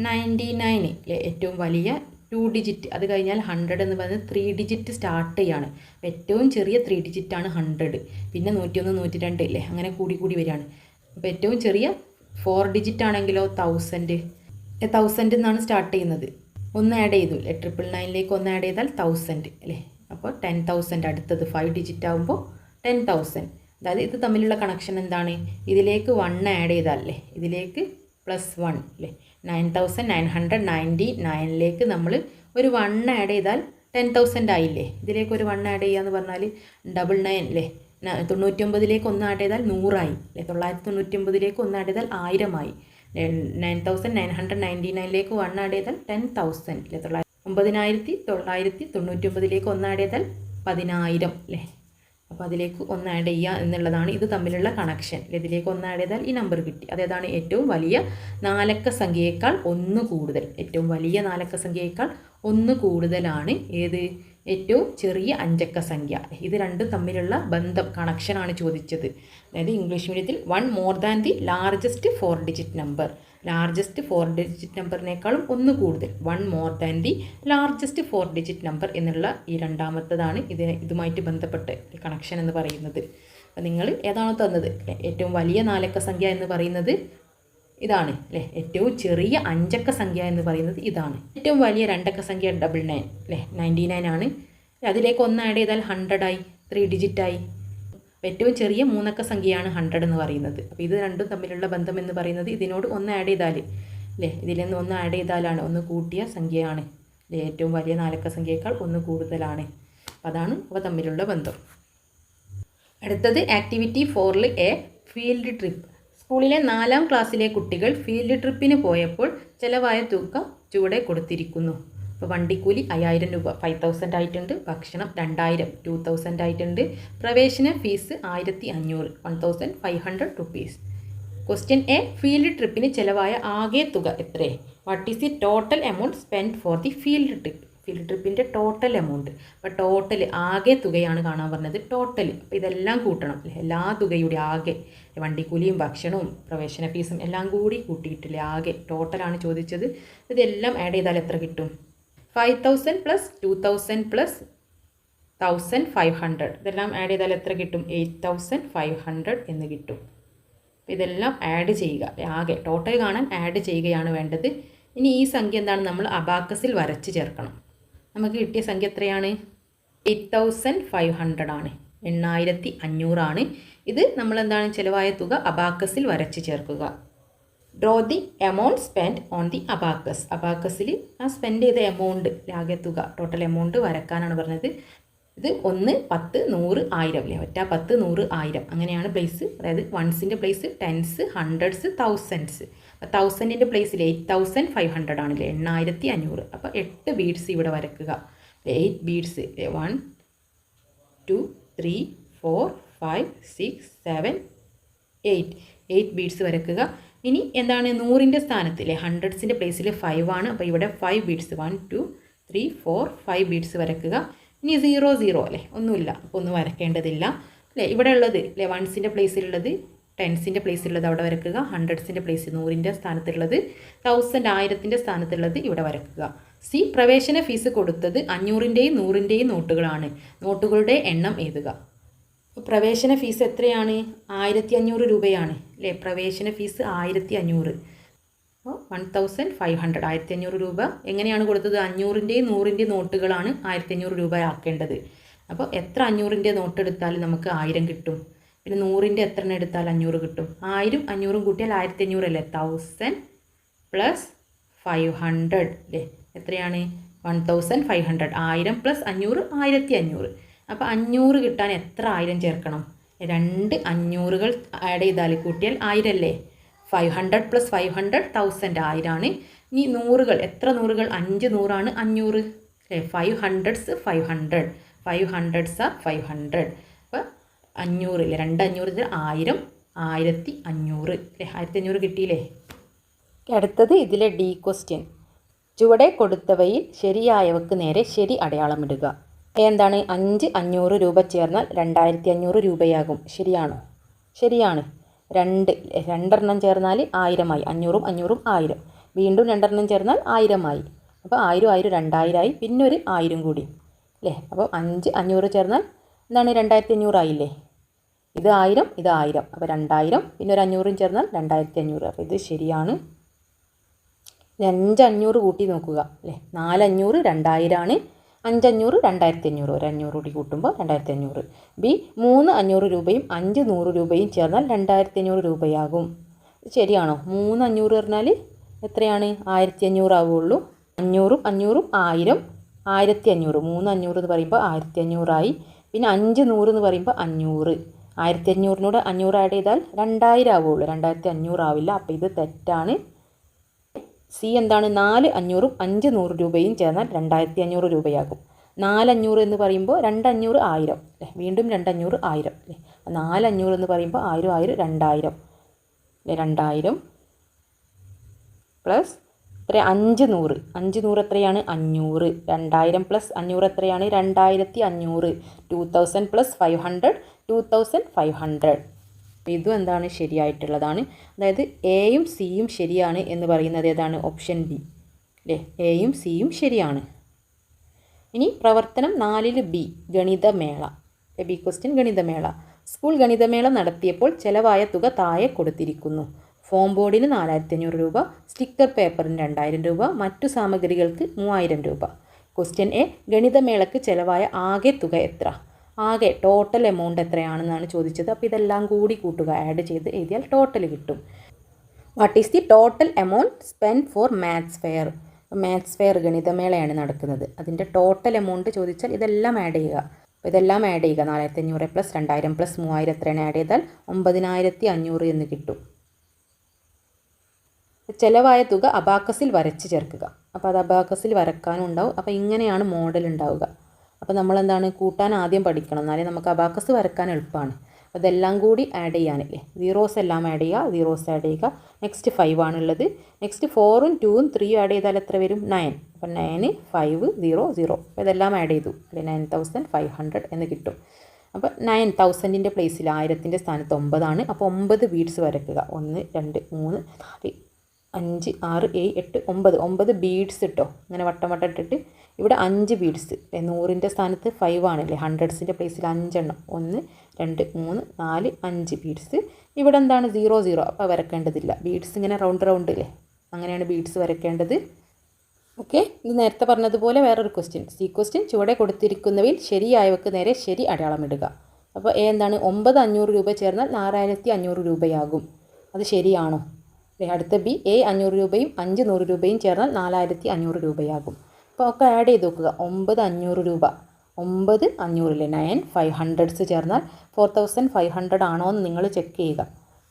99 അല്ലേ ഏറ്റവും വലിയ 2 ഡിജിറ്റ്. അത് കഴിഞ്ഞാൽ 100 എന്ന് പറയുന്നത് 3 ഡിജിറ്റ് സ്റ്റാർട്ട് ചെയ്യാണ്. ഏറ്റവും ചെറിയ 3 ഡിജിറ്റാണ് 100. പിന്നെ 101, 102 ഇല്ലേ, അങ്ങനെ കൂടി കൂടി വരികയാണ്. അപ്പോൾ ഏറ്റവും ചെറിയ 4 ഡിജിറ്റ് ആണെങ്കിലോ 1000 എന്നാണ് സ്റ്റാർട്ട് ചെയ്യുന്നത്. ഒന്ന് ആഡ് ചെയ്തു അല്ലേ, 999ലേക്ക് ഒന്ന് ആഡ് ചെയ്താൽ 1000 അല്ലേ. അപ്പോൾ 10,000 അടുത്തത് 5 ഡിജിറ്റ് ആകുമ്പോൾ 10,000. അതായത് ഇത് തമ്മിലുള്ള കണക്ഷൻ എന്താണ്, ഇതിലേക്ക് 1 ആഡ് ചെയ്താൽ അല്ലേ, ഇതിലേക്ക് +1 അല്ലേ, 9999ലേക്ക് നമ്മൾ ഒരു 1 ആഡ് ചെയ്താൽ 10,000 ആയില്ലേ. ഇതിലേക്ക് ഒരു 1 ആഡ് ചെയ്യുക എന്ന് പറഞ്ഞാൽ 99 അല്ലേ, 99ലേക്ക് ഒന്ന് ആഡ് ചെയ്താൽ 100 ആയി അല്ലേ, 999ലേക്ക് ഒന്ന് ആഡ് ചെയ്താൽ 1000 ആയി. 9999ലേക്ക് 1 ആഡ് ചെയ്താൽ 10,000 അല്ലേ, 9999ലേക്ക് ഒന്ന് ആഡ് ചെയ്താൽ 10,000 അല്ലേ. അപ്പോൾ അതിലേക്ക് ഒന്ന് ആഡ് ചെയ്യുക എന്നുള്ളതാണ് ഇത് തമ്മിലുള്ള കണക്ഷൻ. ഇതിലേക്ക് ഒന്ന് ആഡ് ചെയ്താൽ ഈ നമ്പർ കിട്ടി. അതേതാണ് ഏറ്റവും വലിയ 4 അക്ക സംഖ്യയേക്കാൾ 1 കൂടുതൽ. ഏറ്റവും വലിയ 4 അക്ക സംഖ്യയേക്കാൾ 1 കൂടുതലാണ് ഏത്, ഏറ്റവും ചെറിയ 5 അക്ക സംഖ്യ. ഇത് രണ്ടും തമ്മിലുള്ള ബന്ധം, കണക്ഷനാണ് ചോദിച്ചത്. അതായത് ഇംഗ്ലീഷ് മീഡിയത്തിൽ 1 more than the largest 4 digit number. Largest 4 digit നമ്പറിനേക്കാളും 1 കൂടുതൽ. 1 more than the largest 4 digit number എന്നുള്ള ഈ രണ്ടാമത്തതാണ് ഇതുമായിട്ട് ബന്ധപ്പെട്ട് കണക്ഷൻ എന്ന് പറയുന്നത്. അപ്പോൾ നിങ്ങൾ ഏതാണോ തന്നത്, ഏറ്റവും വലിയ 4 അക്ക സംഖ്യ എന്ന് പറയുന്നത് ഇതാണ് അല്ലേ, ഏറ്റവും ചെറിയ 5 അക്ക സംഖ്യ എന്ന് പറയുന്നത് ഇതാണ്. ഏറ്റവും വലിയ 2 അക്ക സംഖ്യ 99 അല്ലേ, 99 ആണ്. അതിലേക്ക് ഒന്ന് ആഡ് ചെയ്താൽ 100 ആയി, 3 ഡിജിറ്റായി. ഏറ്റവും ചെറിയ 3 അക്ക സംഖ്യയാണ് 100 എന്ന് പറയുന്നത്. അപ്പോൾ ഇത് രണ്ടും തമ്മിലുള്ള ബന്ധം എന്ന് പറയുന്നത് ഇതിനോട് ഒന്ന് ആഡ് ചെയ്താൽ അല്ലേ, ഇതിൽ നിന്ന് ഒന്ന് ആഡ് ചെയ്താലാണ്, ഒന്ന് കൂട്ടിയ സംഖ്യയാണ് അല്ലേ, ഏറ്റവും വലിയ 4 അക്ക സംഖ്യയേക്കാൾ 1 കൂടുതലാണ്. അതാണ് അവ തമ്മിലുള്ള ബന്ധം. അടുത്തത് ആക്ടിവിറ്റി 4 ഫീൽഡ് ട്രിപ്പ്. സ്കൂളിലെ 4ാം ക്ലാസ്സിലെ കുട്ടികൾ ഫീൽഡ് ട്രിപ്പിന് പോയപ്പോൾ ചിലവായ തുക ചുവടെ കൊടുത്തിരിക്കുന്നു. അപ്പോൾ വണ്ടിക്കൂലി 5000 രൂപ 5000 ആയിട്ടുണ്ട്, ഭക്ഷണം 2000 2000 ആയിട്ടുണ്ട്, പ്രവേശന fee 1500 1500 rupees. Question A, field ട്രിപ്പിന് ചിലവായ ആകെ തുക എത്ര? What is the total amount spend for the field trip? Field ട്രിപ്പിൻ്റെ ടോട്ടൽ എമൗണ്ട്. അപ്പോൾ ടോട്ടൽ ആകെ തുകയാണ് കാണാൻ പറഞ്ഞത്, ടോട്ടൽ. അപ്പോൾ ഇതെല്ലാം കൂട്ടണം അല്ലേ, എല്ലാ തുകയുടെ ആകെ, വണ്ടിക്കൂലിയും ഭക്ഷണവും പ്രവേശന ഫീസും എല്ലാം കൂടി കൂട്ടിയിട്ടില്ലേ, ആകെ ടോട്ടലാണ് ചോദിച്ചത്. ഇതെല്ലാം ആഡ് ചെയ്താൽ എത്ര കിട്ടും? 5000 + 2000 + 1500 ഇതെല്ലാം ആഡ് ചെയ്താൽ എത്ര കിട്ടും? 8500 എന്ന് കിട്ടും. ഇതെല്ലാം ആഡ് ചെയ്യുക, ആകെ ടോട്ടൽ കാണാൻ ആഡ് ചെയ്യുകയാണ് വേണ്ടത്. ഇനി ഈ സംഖ്യ എന്താണ്, നമ്മൾ അബാക്കസിൽ വരച്ച് ചേർക്കണം. നമുക്ക് കിട്ടിയ സംഖ്യ എത്രയാണ്? 8500 ആണ്, 8500 ആണ്. ഇത് നമ്മളെന്താണ് ചിലവായ തുക അബാക്കസിൽ വരച്ച് ചേർക്കുക. Draw the amount spend on the abacus. അബാക്കസിൽ ആ സ്പെൻഡ് ചെയ്ത എമൗണ്ട്, ആകെ തുക ടോട്ടൽ എമൗണ്ട് വരക്കാനാണ് പറഞ്ഞത്. ഇത് 1, 10, 100, 1000 അല്ലേ, ഒറ്റ 10, 100, 1000 അങ്ങനെയാണ് പ്ലേസ്. അതായത് വൺസിൻ്റെ പ്ലേസ് ടെൻസ്, ഹൺഡ്രഡ്സ്, തൗസൻഡ്സ്. അപ്പോൾ 1000ൻ്റെ പ്ലേസിൽ 8500 ആണല്ലേ, 8500. അപ്പോൾ 8 ബീഡ്സ് ഇവിടെ വരക്കുക. 8 ബീഡ്സ് 1 2 3 4 5 6 7 8 ബീഡ്സ് വരക്കുക. ഇനി എന്താണ് 100ൻ്റെ സ്ഥാനത്ത് അല്ലേ, ഹൺഡ്രഡ്സിൻ്റെ പ്ലേസിൽ 5 ആണ്. അപ്പോൾ ഇവിടെ 5 ബീഡ്സ് 1 2 3 4 5 ബീഡ്സ് വരക്കുക. ഇനി 0 0 അല്ലേ, ഒന്നുമില്ല, അപ്പോൾ ഒന്നും വരക്കേണ്ടതില്ല അല്ലേ. ഇവിടെ ഉള്ളത് അല്ലേ, വൺസിൻ്റെ പ്ലേസിലുള്ളത്, ടെൻസിൻ്റെ പ്ലേസിലുള്ളത് അവിടെ വരക്കുക. ഹൺഡ്രഡ്സിൻ്റെ പ്ലേസിൽ 100ൻ്റെ സ്ഥാനത്തുള്ളത്, 1000 1000ൻ്റെ സ്ഥാനത്തുള്ളത് ഇവിടെ വരക്കുക. സി, പ്രവേശന ഫീസ് കൊടുത്തത് 500ൻ്റെയും 100ൻ്റെയും നോട്ടുകളാണ്. നോട്ടുകളുടെ എണ്ണം എഴുതുക. പ്രവേശന ഫീസ് എത്രയാണ്? 1500 രൂപയാണ് അല്ലേ. പ്രവേശന ഫീസ് 1500. അപ്പോൾ 1500 1500 രൂപ എങ്ങനെയാണ് കൊടുത്തത്? 500ൻ്റെയും 100ൻ്റെയും നോട്ടുകളാണ് 1500 രൂപ ആക്കേണ്ടത്. അപ്പോൾ എത്ര 500ൻ്റെ നോട്ട് എടുത്താൽ നമുക്ക് 1000 കിട്ടും. പിന്നെ 100ൻ്റെ എത്ര എണ്ണം എടുത്താൽ 500 കിട്ടും? 1000 500 കൂട്ടിയാൽ 1500 അല്ലേ. 1000 + 500 അല്ലേ, എത്രയാണ്? 1500. 1000 + 500 1500. അപ്പോൾ 500 കിട്ടാൻ എത്ര 1000 ചേർക്കണം? 2 500കൾ ആഡ് ചെയ്താൽ കൂട്ടിയാൽ 1000 അല്ലേ. 500 + 500 1000 1000 ആണ്. ഇനി 100കൾ, എത്ര 100കൾ? 5 100 ആണ് 500 അല്ലേ. 500s 500 500s are 500. അപ്പോൾ 500 അല്ലേ, 2 500 1000 1500 അല്ലേ, 1500 കിട്ടിയില്ലേ. അടുത്തത് ഇതിലെ ഡി ക്വസ്റ്റ്യൻ. ചുവടെ കൊടുത്തവയിൽ ശരിയായവക്ക് നേരെ ശരി അടയാളമിടുക. എന്താണ്? 5 500 രൂപ ചേർന്നാൽ 2500 രൂപയാകും. ശരിയാണോ? ശരിയാണ്. രണ്ടെണ്ണം ചേർന്നാൽ 1000 500ഉം 500ഉം 1000. വീണ്ടും രണ്ടെണ്ണം ചേർന്നാൽ 1000 അപ്പോൾ 1000 1000 2000 പിന്നെ ഒരു 1000 കൂടി അല്ലേ. അപ്പോൾ 5 500 ചേർന്നാൽ എന്താണ് 2500 ആയില്ലേ. ഇത് 1000 ഇത് 1000 അപ്പോൾ 2000 പിന്നെ ഒരു 500 ചേർന്നാൽ 2500. അപ്പോൾ ഇത് ശരിയാണ്. 5 500 കൂട്ടി നോക്കുക അല്ലേ. 4 500 2000 ആണ്. 5 500 2500 ഒരു 500 കൂടി കൂട്ടുമ്പോൾ 2500. ബി 3 500 രൂപയും 5 100 രൂപയും ചേർന്നാൽ 2500 രൂപയാകും. ശരിയാണോ? 3 500 പറഞ്ഞാൽ എത്രയാണ്? 1500 ആവുള്ളൂ. 500ഉം 500ഉം 1000 1500. 3 500 എന്ന് പറയുമ്പോൾ 1500 ആയി. പിന്നെ 5 100 എന്ന് പറയുമ്പോൾ 500. 1500നോട് 500 ആഡ് ചെയ്താൽ 2000 ആവുള്ളൂ. 2500 ആവില്ല. അപ്പോൾ ഇത് തെറ്റാണ്. സി എന്താണ്? 4 500ഉം 5 100 രൂപയും ചേർന്നാൽ 2500 രൂപയാകും. 4 500 എന്ന് പറയുമ്പോൾ 2 500 1000 അല്ലേ. വീണ്ടും 2 500 1000 അല്ലേ. 4 500 എന്ന് പറയുമ്പോൾ 1000 1000 2000 അല്ലേ. 2000 പ്ലസ് എത്ര? 5 100. 5 100 എത്രയാണ്? 500. 2000 പ്ലസ് 500 എത്രയാണ്? 2500. 2000 പ്ലസ് 500 2500. ഇതും എന്താണ്? ശരിയായിട്ടുള്ളതാണ്. അതായത് എയും സിയും ശരിയാണ് എന്ന് പറയുന്നത് ഏതാണ്? ഓപ്ഷൻ ബി അല്ലേ. എയും സിയും ശരിയാണ്. ഇനി പ്രവർത്തനം 4ൽ ബി ഗണിതമേള. ബി ക്വസ്റ്റ്യൻ ഗണിതമേള. സ്കൂൾ ഗണിതമേള നടത്തിയപ്പോൾ ചെലവായ തുക താഴെ കൊടുത്തിരിക്കുന്നു. ഫോം ബോർഡിന് 4500 രൂപ, സ്റ്റിക്കർ പേപ്പറിന് 2000 രൂപ, മറ്റു സാമഗ്രികൾക്ക് 3000 രൂപ. ക്വസ്റ്റ്യൻ എ ഗണിതമേളക്ക് ചെലവായ ആകെ തുക എത്ര? ആകെ ടോട്ടൽ എമൗണ്ട് എത്രയാണെന്നാണ് ചോദിച്ചത്. അപ്പോൾ ഇതെല്ലാം കൂടി കൂട്ടുക, ആഡ് ചെയ്ത് എഴുതിയാൽ ടോട്ടൽ കിട്ടും. What is the total amount spend for maths fair? Maths fair ഗണിതമേളയാണ് നടക്കുന്നത്. അതിൻ്റെ ടോട്ടൽ എമൗണ്ട് ചോദിച്ചാൽ ഇതെല്ലാം ആഡ് ചെയ്യുക. അപ്പോൾ ഇതെല്ലാം ആഡ് ചെയ്യുക. 4500 പ്ലസ് 2000 പ്ലസ് 3000 എത്രയാണ് ആഡ് ചെയ്താൽ 9500 എന്ന് കിട്ടും. ചിലവായ തുക അബാക്കസിൽ വരച്ച് ചേർക്കുക. അപ്പോൾ അത് അബാക്കസിൽ വരക്കാനും ഉണ്ടാവും. അപ്പോൾ ഇങ്ങനെയാണ് മോഡൽ ഉണ്ടാവുക. അപ്പോൾ നമ്മളെന്താണ്? കൂട്ടാൻ ആദ്യം പഠിക്കണം, എന്നാലേ നമുക്ക് അബാക്കസ് വരക്കാൻ എളുപ്പമാണ്. അപ്പോൾ ഇതെല്ലാം കൂടി ആഡ് ചെയ്യാനില്ലേ. സീറോസ് എല്ലാം ആഡ് ചെയ്യുക. സീറോസ് ആഡ് ചെയ്യുക. നെക്സ്റ്റ് 5 ആണുള്ളത്. നെക്സ്റ്റ് 4ഉം 2ഉം 3ഉം ആഡ് ചെയ്താൽ എത്ര വരും? 9. അപ്പോൾ 9 5 0 0. അപ്പോൾ ഇതെല്ലാം ആഡ് ചെയ്തു അല്ലേ. 9500 എന്ന് കിട്ടും. അപ്പോൾ 9000ൻ്റെ പ്ലേസിൽ 1000ൻ്റെ സ്ഥാനത്ത് 9 ആണ്. അപ്പോൾ 9 ബീഡ്സ് വരയ്ക്കുക. 1 2 3 4 5 6 7 8 9 ബീഡ്സ് ഇട്ടോ. ഇങ്ങനെ വട്ടം വട്ടം ഇട്ടിട്ട് ഇവിടെ 5 ബീഡ്സ്. 100ൻ്റെ സ്ഥാനത്ത് 5 ആണല്ലേ. 100ൻ്റെ പ്ലേസിൽ 5 എണ്ണം. 1 2 3 4 5 ബീഡ്സ്. ഇവിടെ എന്താണ്? 0 0. അപ്പോൾ വരക്കേണ്ടതില്ല. ബീഡ്സ് ഇങ്ങനെ റൗണ്ട് റൗണ്ട് ഇല്ലേ, അങ്ങനെയാണ് ബീഡ്സ് വരയ്ക്കേണ്ടത്. ഓക്കെ. ഇത് നേരത്തെ പറഞ്ഞതുപോലെ വേറൊരു ക്വസ്റ്റ്യൻ. C question. ചുവടെ കൊടുത്തിരിക്കുന്നവയിൽ ശരിയായവക്ക് നേരെ ശരി അടയാളമിടുക. അപ്പോൾ എ എന്താണ്? 9 500 രൂപ ചേർന്നാൽ 4500 രൂപയാകും. അത് ശരിയാണോ? അടുത്ത ബി എ 500 രൂപയും 5 100 രൂപയും ചേർന്നാൽ 4500 രൂപയാകും. അപ്പോൾ ഒക്കെ ആഡ് ചെയ്ത് നോക്കുക. 9 500 രൂപ 9 500 9 500 ചേർന്നാൽ 4500 ആണോ എന്ന് നിങ്ങൾ ചെക്ക് ചെയ്യുക.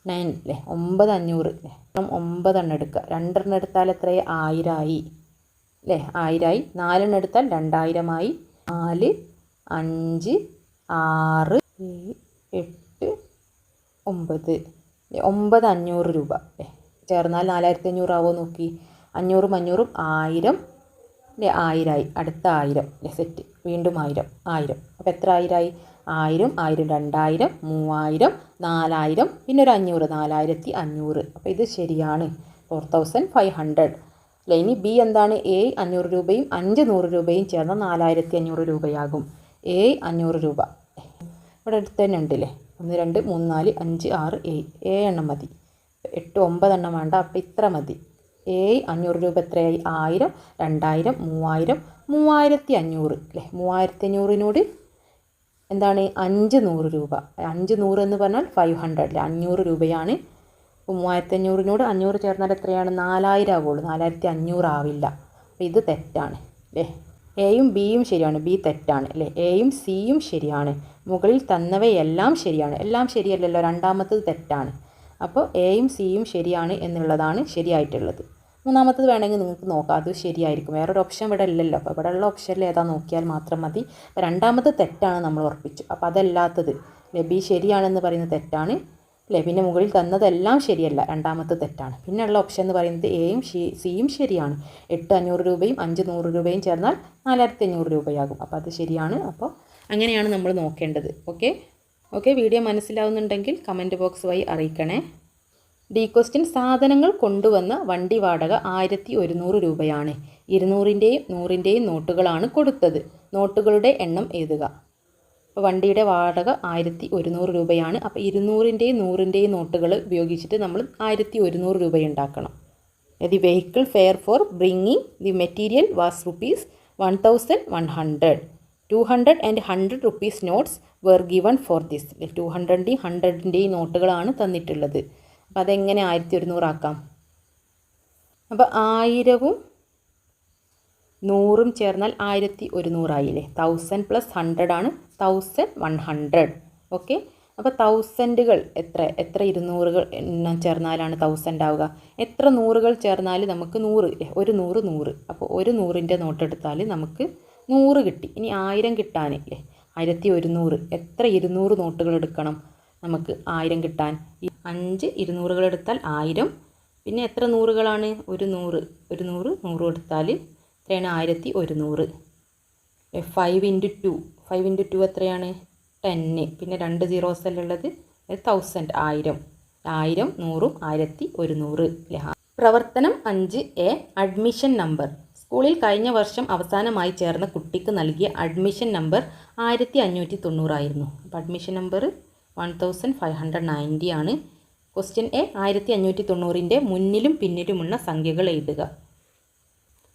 9 അല്ലേ. 9 500 അല്ലേ. 9 എണ്ണം എടുക്കുക. 2 എണ്ണം എടുത്താൽ എത്രയായി? 1000 ആയി അല്ലേ. 1000 ആയി. 4 എണ്ണം എടുത്താൽ 2000 ആയി. 4 5 6 7 9 9 500 രൂപ അല്ലേ ചേർന്നാൽ 4500 ആവോ നോക്കി. 500ഉം 500ഉം 1000 അല്ലേ. 1000 ആയി. അടുത്ത 1000 അല്ലേ. സെറ്റ്. വീണ്ടും 1000 1000. അപ്പോൾ എത്ര 1000 ആയി? 1000 1000 2000 3000 4000 പിന്നെ ഒരു 500 4500. അപ്പോൾ ഇത് ശരിയാണ്. 4500 അല്ലേ. ഇനി ബി എന്താണ്? എ 500 രൂപയും 5 100 രൂപയും ചേർന്നാൽ 4500 രൂപയാകും. എ 500 രൂപ ഇവിടെ അടുത്ത് തന്നെ ഉണ്ടല്ലേ. 1 2 3 4 5 6 7 എണ്ണം മതി. 8 9 എണ്ണം വേണ്ട. അപ്പോൾ ഇത്ര മതി. 500 രൂപ എത്രയായി? 1000 2000 3000 3500 അല്ലേ. 3500നോട് എന്താണ്? 5 100 രൂപ. 5 100 എന്ന് പറഞ്ഞാൽ 500 അല്ലേ. 500 രൂപയാണ്. അപ്പോൾ 3500നോട് 500 ചേർന്നാൽ എത്രയാണ്? 4000 ആവുള്ളൂ. 4500 ആവില്ല. അപ്പോൾ ഇത് തെറ്റാണ് അല്ലേ. എയും ബിയും ശരിയാണ്. ബി തെറ്റാണ് അല്ലേ. എയും സിയും ശരിയാണ്. മുകളിൽ തന്നവയെല്ലാം ശരിയാണ്. എല്ലാം ശരിയല്ലല്ലോ. രണ്ടാമത്തത് തെറ്റാണ്. അപ്പോൾ എയും സിയും ശരിയാണ് എന്നുള്ളതാണ് ശരിയായിട്ടുള്ളത്. മൂന്നാമത്തത് വേണമെങ്കിൽ നിങ്ങൾക്ക് നോക്കാം. അത് ശരിയായിരിക്കും. വേറൊരു ഓപ്ഷൻ ഇവിടെ ഇല്ലല്ലോ. അപ്പോൾ ഇവിടെ ഉള്ള ഓപ്ഷനിൽ ഏതാ നോക്കിയാൽ മാത്രം മതി. അപ്പോൾ രണ്ടാമത്തെ തെറ്റാണ് നമ്മൾ ഉറപ്പിച്ചു. അപ്പോൾ അതല്ലാത്തത് അല്ലേ. ബി ശരിയാണെന്ന് പറയുന്നത് തെറ്റാണ് അല്ലേ. പിന്നെ മുകളിൽ തന്നതെല്ലാം ശരിയല്ല. രണ്ടാമത്തെ തെറ്റാണ്. പിന്നെ ഉള്ള ഓപ്ഷൻ എന്ന് പറയുന്നത് എയും സിയും ശരിയാണ്. 8 500 രൂപയും 5 100 രൂപയും ചേർന്നാൽ 4500 രൂപയാകും. അപ്പോൾ അത് ശരിയാണ്. അപ്പോൾ അങ്ങനെയാണ് നമ്മൾ നോക്കേണ്ടത്. ഓക്കെ. ഓക്കെ, വീഡിയോ മനസ്സിലാവുന്നുണ്ടെങ്കിൽ കമൻറ്റ് ബോക്സ് വഴി അറിയിക്കണേ. ഡി ക്വസ്റ്റ്യൻ, സാധനങ്ങൾ കൊണ്ടുവന്ന വണ്ടി വാടക 1100 രൂപയാണ്. 200ൻ്റെയും 100ൻ്റെയും നോട്ടുകളാണ് കൊടുത്തത്. നോട്ടുകളുടെ എണ്ണം എഴുതുക. അപ്പോൾ വണ്ടിയുടെ വാടക 1100 രൂപയാണ്. അപ്പോൾ 200ൻ്റെയും 100ൻ്റെയും നോട്ടുകൾ ഉപയോഗിച്ചിട്ട് നമ്മൾ 1100 രൂപ ഉണ്ടാക്കണം. The vehicle fare for bringing the material was ₹1100. 200 and 100 rupees notes were given for this. 200ൻ്റെയും 100ൻ്റെയും നോട്ടുകളാണ് തന്നിട്ടുള്ളത്. അപ്പോൾ അതെങ്ങനെ 1100 ആക്കാം? അപ്പോൾ 1000ഉം 100ഉം ചേർന്നാൽ 1100 ആയില്ലേ. 1000 + 100 ആണ് 1100. ഓക്കെ, അപ്പോൾ 1000കൾ എത്ര 200കൾ ചേർന്നാലാണ് 1000 ആവുക? എത്ര 100കൾ ചേർന്നാൽ നമുക്ക് 100 ഇല്ലേ? ഒരു 100. അപ്പോൾ ഒരു 100ൻ്റെ നോട്ട് എടുത്താൽ നമുക്ക് 100 കിട്ടി. ഇനി 1000 കിട്ടാനില്ലേ? 1100. എത്ര 200 നോട്ടുകൾ എടുക്കണം നമുക്ക് 1000 കിട്ടാൻ? 5 200കൾ എടുത്താൽ 1000. പിന്നെ എത്ര 100കളാണ്? ഒരു 100 എടുത്താൽ എത്രയാണ്? 1100. 5 × 2 എത്രയാണ്? 10. പിന്നെ 2 zeros അല്ലേ ഉള്ളത്? 1000. 1000 100ഉം 1100 അല്ലേ. പ്രവർത്തനം 5A, അഡ്മിഷൻ നമ്പർ. സ്കൂളിൽ കഴിഞ്ഞ വർഷം അവസാനമായി ചേർന്ന കുട്ടിക്ക് നൽകിയ അഡ്മിഷൻ നമ്പർ 1590 ആയിരുന്നു. അപ്പോൾ അഡ്മിഷൻ നമ്പർ 1590 ആണ്. ക്വസ്റ്റ്യൻ എ, 1590ൻ്റെ മുന്നിലും പിന്നിലുമുള്ള സംഖ്യകൾ എഴുതുക.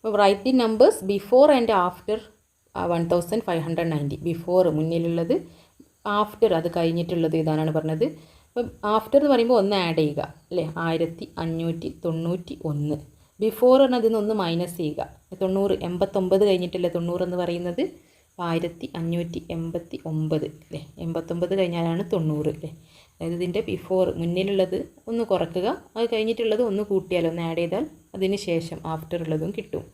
അപ്പോൾ right the numbers before and after 1590. Before മുന്നിലുള്ളത്, ആഫ്റ്റർ അത് കഴിഞ്ഞിട്ടുള്ളത് എഴുതാനാണ് പറഞ്ഞത്. അപ്പം ആഫ്റ്റർ എന്ന് പറയുമ്പോൾ ഒന്ന് ആഡ് ചെയ്യുക അല്ലേ? 1591. ബിഫോർ എന്നതിൽ നിന്ന് ഒന്ന് മൈനസ് ചെയ്യുക. 90 89 കഴിഞ്ഞിട്ടല്ലേ 90 എന്ന് പറയുന്നത്. 1589 അല്ലേ. 89 കഴിഞ്ഞാലാണ് 90 അല്ലേ. അതായത് ഇതിൻ്റെ ബിഫോർ മുന്നിലുള്ളത് ഒന്ന് കുറയ്ക്കുക, അത് കഴിഞ്ഞിട്ടുള്ളത് ഒന്ന് കൂട്ടിയാൽ ഒന്ന് ആഡ് ചെയ്താൽ അതിന് ശേഷം ആഫ്റ്റർ ഉള്ളതും കിട്ടും.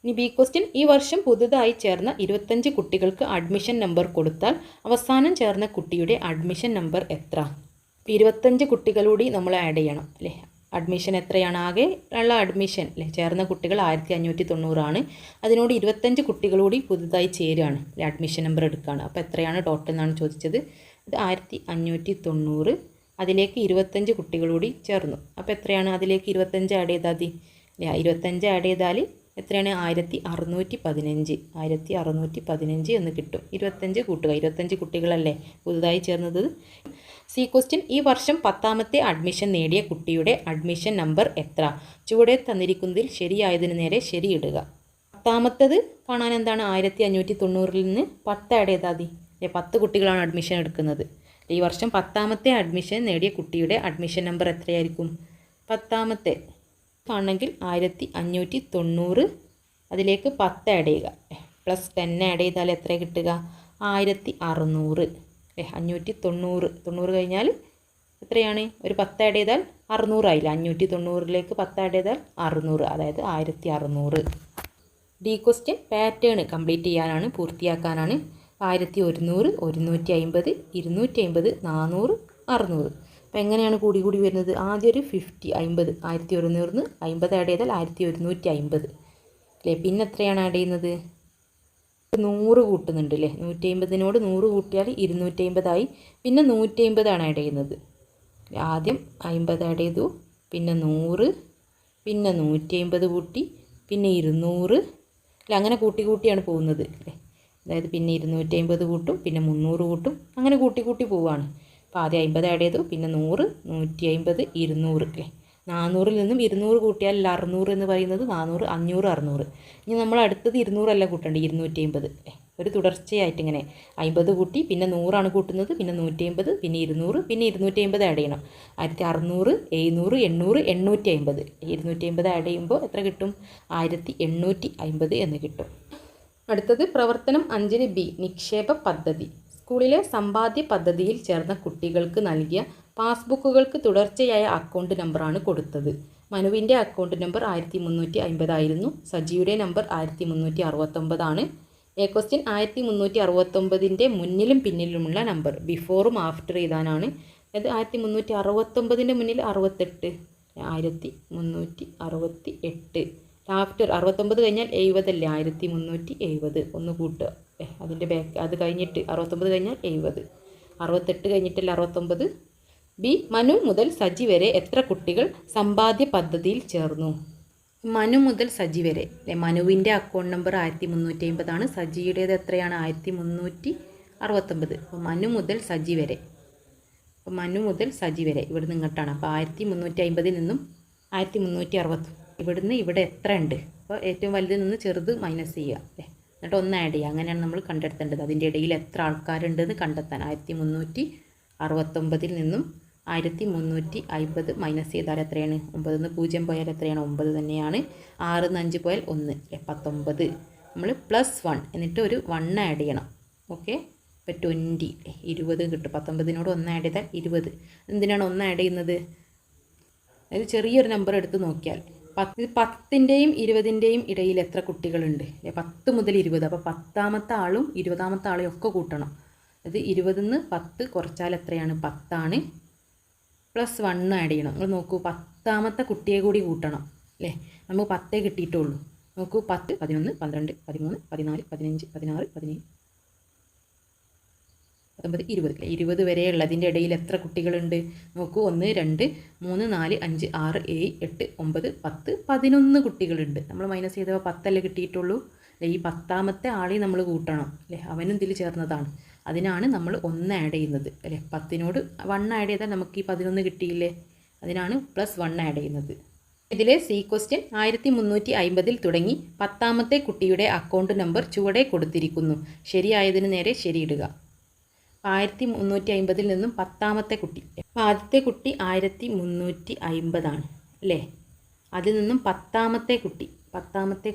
ഇനി ബി ക്വസ്റ്റ്യൻ, ഈ വർഷം പുതുതായി ചേർന്ന 25 കുട്ടികൾക്ക് അഡ്മിഷൻ നമ്പർ കൊടുത്താൽ അവസാനം ചേർന്ന കുട്ടിയുടെ അഡ്മിഷൻ നമ്പർ എത്ര? 25 കുട്ടികളൂടി നമ്മൾ ആഡ് ചെയ്യണം അല്ലേ. അഡ്മിഷൻ എത്രയാണ്? ആകെ ഉള്ള അഡ്മിഷൻ അല്ലേ ചേർന്ന കുട്ടികൾ 1590 ആണ്. അതിനോട് 25 കുട്ടികളൂടി പുതുതായി ചേരുകയാണ് അല്ലേ, അഡ്മിഷൻ നമ്പർ എടുക്കുകയാണ്. അപ്പോൾ എത്രയാണ് ടോട്ടൽ എന്നാണ് ചോദിച്ചത്. ഇത് 1590. അതിലേക്ക് 25 കുട്ടികളൂടി ചേർന്നു. അപ്പോൾ എത്രയാണ്? അതിലേക്ക് 25 ആഡ് ചെയ്താൽ മതി അല്ലേ. 25 ആഡ് ചെയ്താൽ എത്രയാണ്? 1615 എന്ന് കിട്ടും. 25 കൂട്ടുക. 25 കുട്ടികളല്ലേ പുതുതായി ചേർന്നത്. സി ക്വസ്റ്റ്യൻ, ഈ വർഷം 10ാമത്തെ അഡ്മിഷൻ നേടിയ കുട്ടിയുടെ അഡ്മിഷൻ നമ്പർ എത്ര? ചുവടെ തന്നിരിക്കുന്നതിൽ ശരിയായതിന് നേരെ ശരിയിടുക. 10ാമത്തേത് കാണാൻ എന്താണ്? 1590ൽ നിന്ന് 10 ആഡ് ചെയ്താൽ മതി. 10 കുട്ടികളാണ് അഡ്മിഷൻ എടുക്കുന്നത്. ഈ വർഷം 10ാമത്തെ അഡ്മിഷൻ നേടിയ കുട്ടിയുടെ അഡ്മിഷൻ നമ്പർ എത്രയായിരിക്കും? 10ാമത്തെ ആണെങ്കിൽ 1590. അതിലേക്ക് 10 ആഡ് ചെയ്യുക പ്ലസ് 10 ആഡ് ചെയ്താൽ എത്ര കിട്ടുക? 1600 അല്ലേ. 590 കഴിഞ്ഞാൽ എത്രയാണ്? ഒരു 10 ആഡ് ചെയ്താൽ 600 ആയില്ല. 590ലേക്ക് 10 ആഡ് ചെയ്താൽ 600, അതായത് 1600. ഡി ക്വസ്റ്റ്യൻ, പാറ്റേൺ കംപ്ലീറ്റ് ചെയ്യാനാണ്, പൂർത്തിയാക്കാനാണ്. 1100, 150, 250, 400, 600. അപ്പോൾ എങ്ങനെയാണ് കൂടി വരുന്നത്? ആദ്യം ഒരു 50 1100ന്ന് 50 ആഡ് ചെയ്താൽ 1150 അല്ലേ. പിന്നെ എത്രയാണ് ആഡ് ചെയ്യുന്നത്? 100 കൂട്ടുന്നുണ്ട് അല്ലേ. 150നോട് 100 കൂട്ടിയാൽ 250 ആയി. പിന്നെ 150 ആണ് ആഡ് ചെയ്യുന്നത്. ആദ്യം 50 ആഡ് ചെയ്തു, പിന്നെ 100, പിന്നെ 150 കൂട്ടി, പിന്നെ 200 അല്ല. അങ്ങനെ കൂട്ടിയാണ് പോകുന്നത് അല്ലേ. അതായത് പിന്നെ 250 കൂട്ടും, പിന്നെ 300 കൂട്ടും, അങ്ങനെ കൂട്ടി പോവുകയാണ്. അപ്പോൾ ആദ്യം 50 ആഡ് ചെയ്തു, പിന്നെ 100, 150, 200 അല്ലേ. 400ൽ നിന്നും 200 കൂട്ടിയാൽ 600 എന്ന് പറയുന്നത് 400, 500, 600. ഇനി നമ്മൾ അടുത്തത് 200 അല്ല കൂട്ടേണ്ടത്, 250 അല്ലേ. ഒരു തുടർച്ചയായിട്ട് ഇങ്ങനെ 50 കൂട്ടി, പിന്നെ 100 കൂട്ടുന്നത്, പിന്നെ 150, പിന്നെ 200, പിന്നെ 250 ആഡ് ചെയ്യണം. 1600, 700, 800, 850. 250 ആഡ് ചെയ്യുമ്പോൾ എത്ര കിട്ടും? 1850 എന്ന് കിട്ടും. അടുത്തത് പ്രവർത്തനം 5 ബി, നിക്ഷേപ പദ്ധതി. സ്കൂളിലെ സമ്പാദ്യ പദ്ധതിയിൽ ചേർന്ന കുട്ടികൾക്ക് നൽകിയ പാസ്ബുക്കുകൾക്ക് തുടർച്ചയായ അക്കൗണ്ട് നമ്പറാണ് കൊടുത്തത്. മനുവിൻ്റെ അക്കൗണ്ട് നമ്പർ 1350 ആയിരുന്നു. സജിയുടെ നമ്പർ 1369 ആണ്. എ ക്വസ്റ്റ്യൻ, 1369ൻ്റെ മുന്നിലും പിന്നിലുമുള്ള നമ്പർ ബിഫോറും ആഫ്റ്റർ എഴുതാനാണ്. അത് 1369ൻ്റെ മുന്നിൽ 68, 1368. ആഫ്റ്റർ 69 കഴിഞ്ഞാൽ 70 അല്ലേ. 1370 ഒന്ന് കൂട്ടുക. അതിൻ്റെ ബാക്ക് അത് കഴിഞ്ഞിട്ട് 69 കഴിഞ്ഞാൽ 70. 68 കഴിഞ്ഞിട്ടില്ല 69. ബി മനു മുതൽ സജി വരെ എത്ര കുട്ടികൾ സമ്പാദ്യ പദ്ധതിയിൽ ചേർന്നു? മനു മുതൽ സജി വരെ അല്ലേ, മനുവിൻ്റെ അക്കൗണ്ട് നമ്പർ 1350 സജിയുടേത് എത്രയാണ്? 1369. അപ്പോൾ മനു മുതൽ സജി വരെ, അപ്പോൾ മനു മുതൽ സജി വരെ ഇവിടുന്ന് ഇങ്ങോട്ടാണ്. അപ്പോൾ 1350 നിന്നും 1360, ഇവിടുന്ന് ഇവിടെ എത്ര ഉണ്ട്? അപ്പോൾ ഏറ്റവും വലുതിൽ നിന്ന് ചെറുത് മൈനസ് ചെയ്യുക അല്ലേ, എന്നിട്ട് 1 ആഡ് ചെയ്യുക. അങ്ങനെയാണ് നമ്മൾ കണ്ടെത്തേണ്ടത്. അതിൻ്റെ ഇടയിൽ എത്ര ആൾക്കാരുണ്ടെന്ന് കണ്ടെത്താൻ 1369 നിന്നും 1350 മൈനസ് ചെയ്താൽ എത്രയാണ്? 9 0 പോയാൽ എത്രയാണ്? 9 തന്നെയാണ്. 6 5 പോയാൽ 1 19. നമ്മൾ +1 എന്നിട്ട് ഒരു 1 ആഡ് ചെയ്യണം. ഓക്കെ, ഇപ്പോൾ 20 20 കിട്ടും. 19നോട് 1 ആഡ് ചെയ്താൽ 20. എന്തിനാണ് 1 ആഡ് ചെയ്യുന്നത്? അതായത് ചെറിയൊരു നമ്പർ എടുത്ത് നോക്കിയാൽ 10ൻ്റെയും 20ൻ്റെയും ഇടയിൽ എത്ര കുട്ടികളുണ്ട്? 10 മുതൽ 20. അപ്പോൾ 10ാമത്തെ ആളും 20ാമത്തെ ആളെയും ഒക്കെ കൂട്ടണം. അത് 20 നിന്ന് 10 കുറച്ചാൽ എത്രയാണ്? 10 +1 ആഡ് ചെയ്യണം. നിങ്ങൾ നോക്കൂ, 10ാമത്തെ കുട്ടിയെ കൂടി കൂട്ടണം അല്ലേ, നമുക്ക് 10 കിട്ടിയിട്ടുള്ളൂ. നോക്കൂ, 10 11 12 13 14 15 16 17 19 20 20 വരെയുള്ളതിൻ്റെ ഇടയിൽ എത്ര കുട്ടികളുണ്ട്? നോക്കൂ, 1 2 3 4 5 6 7 8 9 10 11 കുട്ടികളുണ്ട്. നമ്മൾ മൈനസ് ചെയ്തപ്പോൾ 10 അല്ലേ കിട്ടിയിട്ടുള്ളൂ. ഈ 10ാമത്തെ ആളെ നമ്മൾ കൂട്ടണം അല്ലേ, അവനും ഇതിൽ ചേർന്നതാണ്. അതിനാണ് നമ്മൾ 1 ആഡ് ചെയ്യുന്നത് അല്ലേ. 10നോട് 1 ആഡ് ചെയ്താൽ നമുക്ക് ഈ 11 കിട്ടിയില്ലേ, അതിനാണ് +1 ആഡ് ചെയ്യുന്നത്. ഇതിലെ സി ക്വസ്റ്റ്യൻ 1350 തുടങ്ങി 10ാമത്തെ കുട്ടിയുടെ അക്കൗണ്ട് നമ്പർ ചുവടെ കൊടുത്തിരിക്കുന്നു. ശരിയായതിന് നേരെ ശരിയിടുക. 1350 നിന്നും 10ാമത്തെ കുട്ടി, അപ്പോൾ ആദ്യത്തെ കുട്ടി 1350 അല്ലേ. അതിൽ നിന്നും 10ാമത്തെ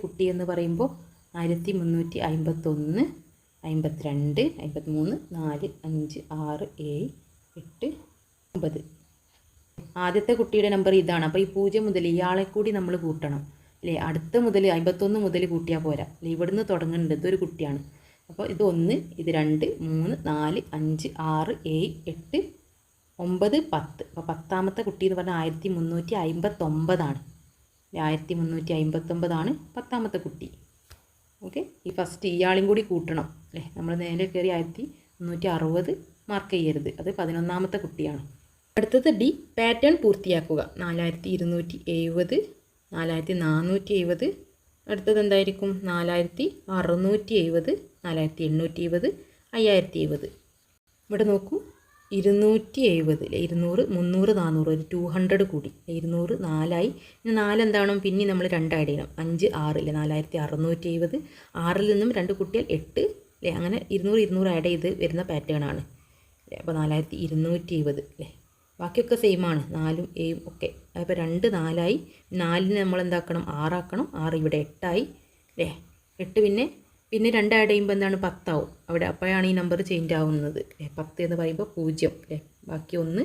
കുട്ടി എന്ന് പറയുമ്പോൾ 1351 52 53 4 5 6 7 8 9. ആദ്യത്തെ കുട്ടിയുടെ നമ്പർ ഇതാണ്. അപ്പോൾ ഈ 0 മുതൽ ഇയാളെ കൂടി നമ്മൾ കൂട്ടണം അല്ലേ. അടുത്ത മുതൽ 51 മുതൽ കൂട്ടിയാൽ പോരാ അല്ലേ, ഇവിടുന്ന് തുടങ്ങുന്നുണ്ട്. ഇതൊരു കുട്ടിയാണ്. അപ്പോൾ ഇത് 1 ഇത് 2 3 4 5 6 7 8 9 10. അപ്പോൾ 10ാമത്തെ കുട്ടി എന്ന് പറഞ്ഞാൽ 1359 1359 10ാമത്തെ കുട്ടി. ഓക്കെ, ഈ ഫസ്റ്റ് ഇയാളും കൂടി കൂട്ടണം അല്ലേ. നമ്മൾ നേരെ കയറി 1360 മാർക്ക് ചെയ്യരുത്, അത് 11ാമത്തെ കുട്ടിയാണ്. അടുത്തത് ഡി, പാറ്റേൺ പൂർത്തിയാക്കുക. 4270 4470. അടുത്തത് എന്തായിരിക്കും? 4670 4870 5070. ഇവിടെ നോക്കൂ, 270 അല്ലേ, 200 300 400 ഒരു 200 കൂടി 200 4ആയി. ഇനി 4 എന്താണ്? പിന്നെ നമ്മൾ 2 ആഡ് ചെയ്യണം. 5 6 അല്ലേ, 4670. 6ൽ നിന്നും 2 കൂട്ടിയാൽ 8 അല്ലേ. അങ്ങനെ 200 200 ആഡ് ചെയ്ത് വരുന്ന പാറ്റേൺ ആണ് അല്ലേ. അപ്പോൾ 4270 അല്ലേ. ബാക്കിയൊക്കെ സെയിം ആണ്, 4ഉം 7ഉം ഒക്കെ. അപ്പോൾ 2 4ആയി. 4ന് നമ്മൾ എന്താക്കണം? 6 ആക്കണം. 6 ഇവിടെ 8ആയി അല്ലേ. 8 പിന്നെ 2 ആഡ് ചെയ്യുമ്പോൾ എന്താണ്? 10 ആവും അവിടെ. അപ്പോഴാണ് ഈ നമ്പർ ചേഞ്ച് ആവുന്നത് അല്ലേ. 10 എന്ന് പറയുമ്പോൾ 0 അല്ലേ. ബാക്കി 1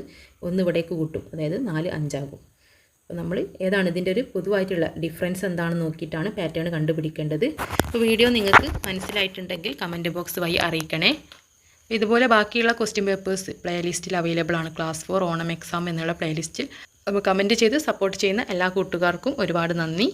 ഇവിടേക്ക് കൂട്ടും, അതായത് 4 5 ആകും. അപ്പോൾ നമ്മൾ ഏതാണ് ഇതിൻ്റെ ഒരു പൊതുവായിട്ടുള്ള ഡിഫറൻസ് എന്താണെന്ന് നോക്കിയിട്ടാണ് പാറ്റേൺ കണ്ടുപിടിക്കേണ്ടത്. അപ്പോൾ വീഡിയോ നിങ്ങൾക്ക് മനസ്സിലായിട്ടുണ്ടെങ്കിൽ കമൻറ്റ് ബോക്സ് വഴി അറിയിക്കണേ. ഇതുപോലെ ബാക്കിയുള്ള ക്വസ്റ്റ്യൻ പേപ്പേഴ്സ് പ്ലേലിസ്റ്റിൽ അവൈലബിൾ ആണ്. ക്ലാസ് 4 ഓണം എക്സാം എന്നുള്ള പ്ലേലിസ്റ്റിൽ. അപ്പോൾ കമൻറ്റ് ചെയ്ത് സപ്പോർട്ട് ചെയ്യുന്ന എല്ലാ കൂട്ടുകാർക്കും ഒരുപാട് നന്ദി.